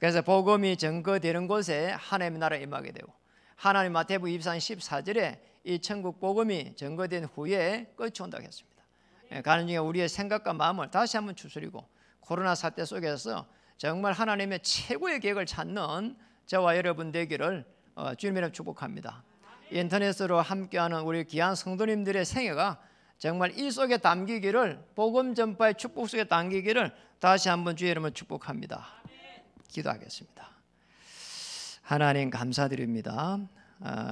Speaker 2: 그래서 복음이 전거되는 곳에 하나님의 나라가 임하게 되고, 하나님 마태복음 24장 14절에 이 천국 복음이 전거된 후에 끝이 온다고 했습니다. 가는 중에 우리의 생각과 마음을 다시 한번 추스리고 코로나 사태 속에서 정말 하나님의 최고의 계획을 찾는 저와 여러분 되기를 주님의 이름으로 축복합니다. 인터넷으로 함께하는 우리 귀한 성도님들의 생애가 정말 이 속에 담기기를, 복음 전파의 축복 속에 담기기를 다시 한번 주의 이름으로 축복합니다. 기도하겠습니다. 하나님 감사드립니다.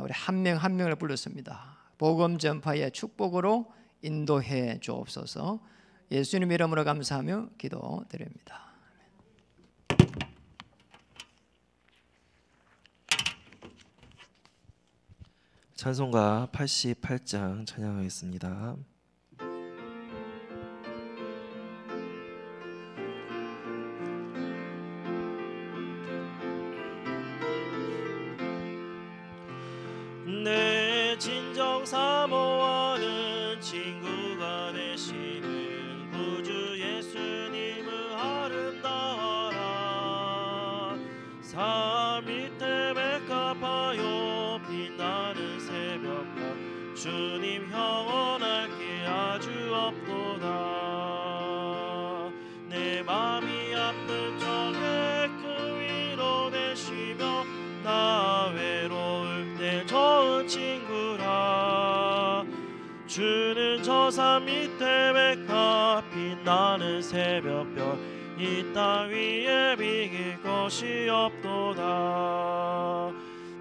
Speaker 2: 우리 한 명 한 명을 불렀습니다. 복음 전파의 축복으로 인도해 주옵소서. 예수님 이름으로 감사하며 기도드립니다.
Speaker 1: 찬송가 88장 찬양하겠습니다. 내 진정 사모하는 친구가 되시는 구주 예수님을 아름다워라. 산 밑에 백합하여 빛나는 새벽별 주님 영원할 게 아주 없도다. 내 맘이 아픈 적에 그 위로 되시며 나 외로울 때 좋은 친구라. 주는 저 산 밑에 백합 빛나는 새벽별 이 땅 위에 비길 것이 없도다.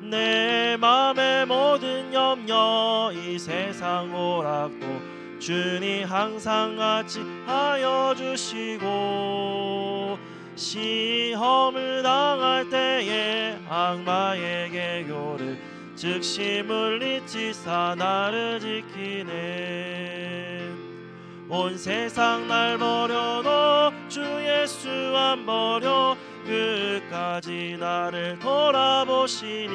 Speaker 1: 내 맘의 모든 염려 이 세상 오락도 주님 항상 같이 하여 주시고, 시험을 당할 때에 악마의 계교를 즉시 물리치사 나를 지키네. 온 세상 날 버려도 주 예수 안 버려 끝까지 나를 돌아보시니.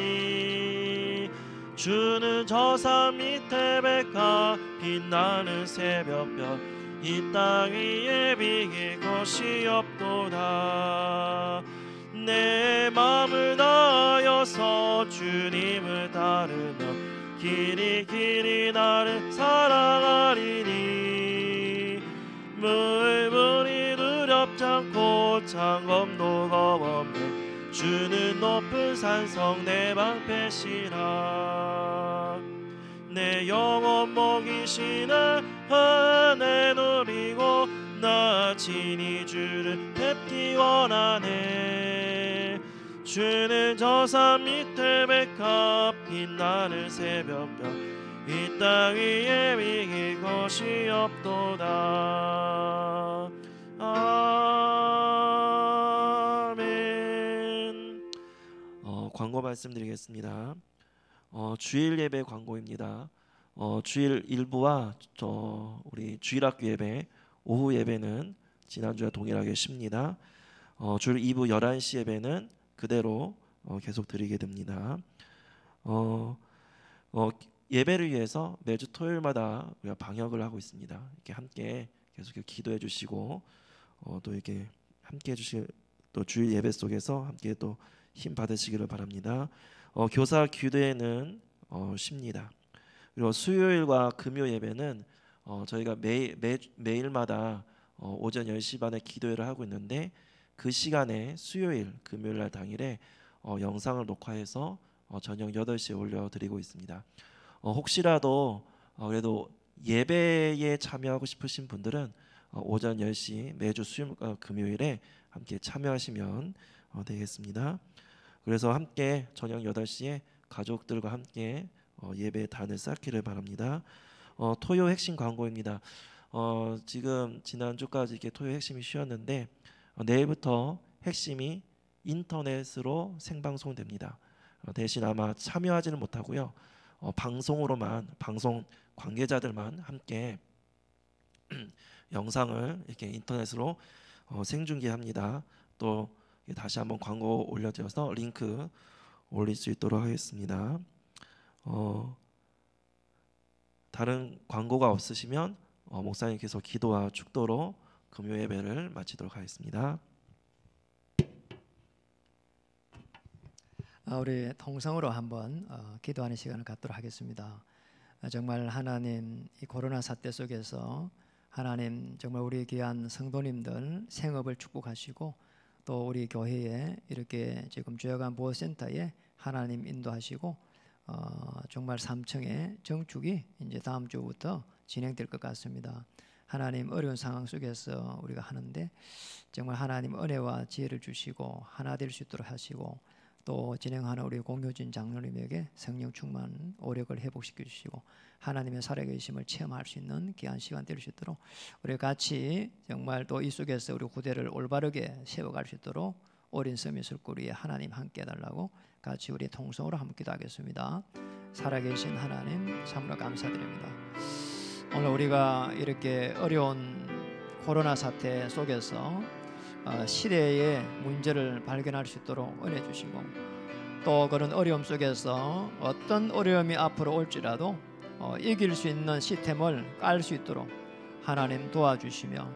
Speaker 1: 주는 저 산 밑에 백합 빛나는 새벽별 이 땅 위에 비길 것이 없도다. 내 맘을 다하여서 주님을 따르며 길이 나를 사랑하리니. 물이 두렵지 않고 창검도 겁없네. 주는 높은 산성 내 방패시라. 내 영혼 먹이시는 은혜 누리고 나 친히 주를 뵙기 원하네. 주는 저 산 밑에 백합 빛나는 새벽별 이 땅 위에 이길 것이 없도다. 아멘. 광고 말씀드리겠습니다. 주일 예배 광고입니다. 주일 1부와 우리 주일학교 예배 오후 예배는 지난주와 동일하게 쉽니다. 주일 2부 11시 예배는 그대로 계속 드리게 됩니다. 예배를 위해서 매주 토요일마다 우리가 방역을 하고 있습니다. 이렇게 함께 계속 기도해 주시고 또 이렇게 함께 해주시고 또 주일 예배 속에서 함께 또 힘 받으시기를 바랍니다. 교사 규대는 쉽니다. 그리고 수요일과 금요 예배는 저희가 매일마다 오전 10시 반에 기도회를 하고 있는데 그 시간에 수요일, 금요일 날 당일에 영상을 녹화해서 저녁 8시에 올려드리고 있습니다. 혹시라도 그래도 예배에 참여하고 싶으신 분들은 오전 10시 매주 수요일과 금요일에 함께 참여하시면 되겠습니다. 그래서 함께 저녁 8시에 가족들과 함께 예배 단을 쌓기를 바랍니다. 토요 핵심 광고입니다. 지금 지난주까지 이렇게 토요 핵심이 쉬었는데 내일부터 핵심이 인터넷으로 생방송됩니다. 대신 아마 참여하지는 못하고요. 방송으로만 방송 관계자들만 함께 영상을 이렇게 인터넷으로 생중계합니다. 또 다시 한번 광고 올려드려서 링크 올릴 수 있도록 하겠습니다. 다른 광고가 없으시면 목사님께서 기도와 축도로 금요 예배를 마치도록 하겠습니다.
Speaker 2: 우리 통성으로 한번 기도하는 시간을 갖도록 하겠습니다. 정말 하나님 이 코로나 사태 속에서 하나님 정말 우리 귀한 성도님들 생업을 축복하시고 또 우리 교회에 이렇게 지금 주야간 보호센터에 하나님 인도하시고 정말 3층의 정축이 이제 다음 주부터 진행될 것 같습니다. 하나님 어려운 상황 속에서 우리가 하는데 정말 하나님 은혜와 지혜를 주시고 하나 될 수 있도록 하시고 또 진행하는 우리 공효진 장로님에게 성령 충만 오력을 회복시켜 주시고 하나님의 살아계심을 체험할 수 있는 귀한 시간 될 수 있도록 우리 같이 정말 또 이 속에서 우리 후대를 올바르게 세워갈 수 있도록 어린 서밋을 꾸리에 하나님 함께 해달라고 같이 우리 통성으로 함께 기도하겠습니다. 살아계신 하나님 참으로 감사드립니다. 오늘 우리가 이렇게 어려운 코로나 사태 속에서 시대의 문제를 발견할 수 있도록 은혜 주시고 또 그런 어려움 속에서 어떤 어려움이 앞으로 올지라도 이길 수 있는 시스템을 깔 수 있도록 하나님 도와주시며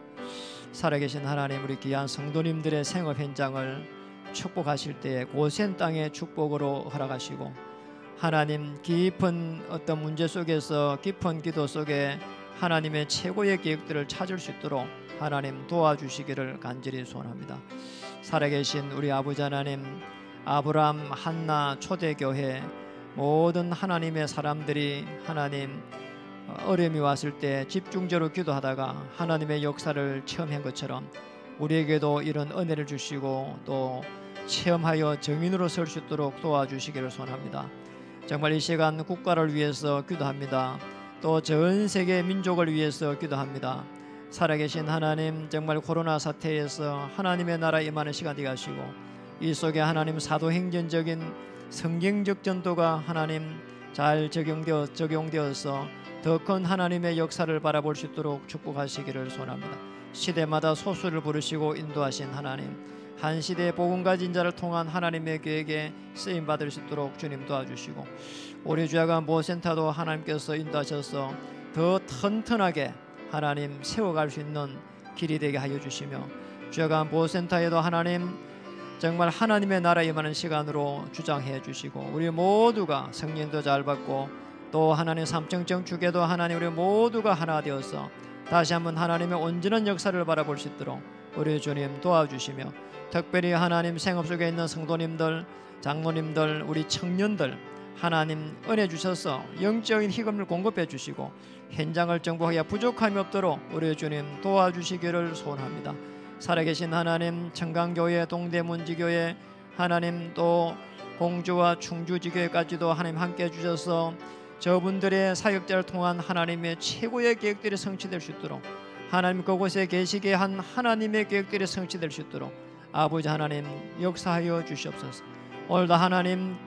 Speaker 2: 살아계신 하나님 우리 귀한 성도님들의 생업 현장을 축복하실 때에 고센 땅의 축복으로 허락하시고 하나님 깊은 어떤 문제 속에서 깊은 기도 속에 하나님의 최고의 계획들을 찾을 수 있도록 하나님 도와주시기를 간절히 소원합니다. 살아계신 우리 아버지 하나님 아브라함 한나 초대교회 모든 하나님의 사람들이 하나님 어려움이 왔을 때 집중적으로 기도하다가 하나님의 역사를 체험한 것처럼 우리에게도 이런 은혜를 주시고 또 체험하여 정인으로 설 수 있도록 도와주시기를 소원합니다. 정말 이 시간 국가를 위해서 기도합니다. 또 전 세계 민족을 위해서 기도합니다. 살아계신 하나님 정말 코로나 사태에서 하나님의 나라 임하는 시간 되게 하시고 이 속에 하나님 사도행전적인 성경적 전도가 하나님 잘 적용되어서 더 큰 하나님의 역사를 바라볼 수 있도록 축복하시기를 소원합니다. 시대마다 소수를 부르시고 인도하신 하나님 한 시대의 복음 가진 자를 통한 하나님의 계획에 쓰임 받을 수 있도록 주님 도와주시고 우리 주야간 보호센터도 하나님께서 인도하셔서 더 튼튼하게 하나님 세워갈 수 있는 길이 되게 하여 주시며 주야간 보호센터에도 하나님 정말 하나님의 나라에 임하는 시간으로 주장해 주시고 우리 모두가 성령도 잘 받고 또 하나님 삼층 정축에도 하나님 우리 모두가 하나 되어서 다시 한번 하나님의 온전한 역사를 바라볼 수 있도록 우리 주님 도와주시며 특별히 하나님 생업 속에 있는 성도님들 장로님들 우리 청년들 하나님 은혜 주셔서 영적인 희금을 공급해 주시고 현장을 정복하기가 부족함이 없도록 우리 주님 도와주시기를 소원합니다. 살아계신 하나님 청강교회 동대문지교회 하나님 또 홍주와 충주지교회까지도 하나님 함께 해주셔서 저분들의 사역자를 통한 하나님의 최고의 계획들이 성취될 수 있도록, 하나님 그곳에 계시게 한 하나님의 계획들이 성취될 수 있도록 아버지 하나님 역사하여 주시옵소서. 오늘도 하나님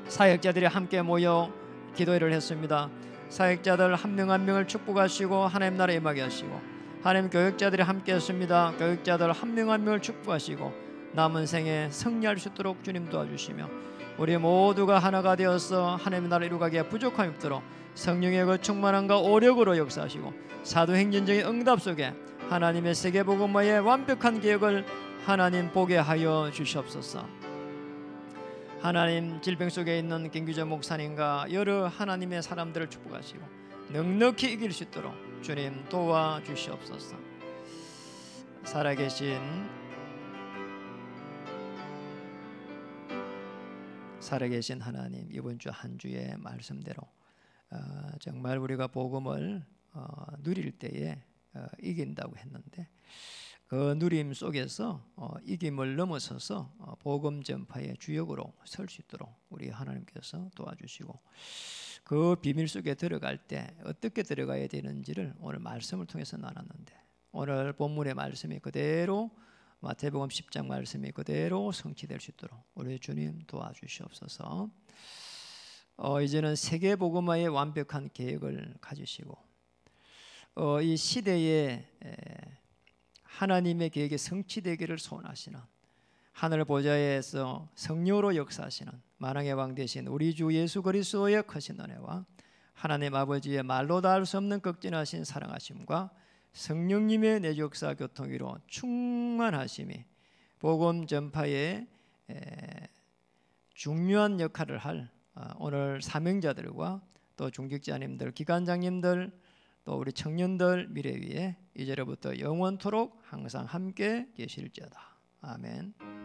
Speaker 2: 사역자들이 함께 모여 기도회를 했습니다. 사역자들 한 명 한 명을 축복하시고 하나님 나라 임하게 하시고, 하나님 교육자들이 함께 했습니다. 교육자들 한 명 한 명을 축복하시고 남은 생에 승리할 수 있도록 주님 도와주시며, 우리 모두가 하나가 되어서 하나님의 나라를 이루가기에 부족함이 없도록 성령의 그 충만함과 오력으로 역사하시고, 사도행전적인 응답 속에 하나님의 세계복음화의 완벽한 계획을 하나님 보게 하여 주시옵소서. 하나님 질병 속에 있는 김규재 목사님과 여러 하나님의 사람들을 축복하시고 넉넉히 이길 수 있도록 주님 도와주시옵소서. 살아계신 하나님, 이번 주 한 주의 말씀대로 정말 우리가 복음을 누릴 때에 이긴다고 했는데, 그 누림 속에서 이김을 넘어서서 복음 전파의 주역으로 설 수 있도록 우리 하나님께서 도와주시고, 그 비밀 속에 들어갈 때 어떻게 들어가야 되는지를 오늘 말씀을 통해서 나눴는데, 오늘 본문의 말씀이 그대로 마태복음 10장 말씀이 그대로 성취될 수 있도록 우리 주님 도와주시옵소서. 이제는 세계복음화의 완벽한 계획을 가지시고 이 시대에 하나님의 계획이 성취되기를 소원하시는, 하늘 보좌에서 성령으로 역사하시는 만왕의 왕 되신 우리 주 예수 그리스도의 크신 은혜와 하나님 아버지의 말로 다 할 수 없는 극진하신 사랑하심과 성령님의 내적사 교통위로 충만하심이 복음 전파에 중요한 역할을 할 오늘 사명자들과 또 중직자님들, 기관장님들, 또 우리 청년들 미래 위에 이제로부터 영원토록 항상 함께 계실지어다. 아멘.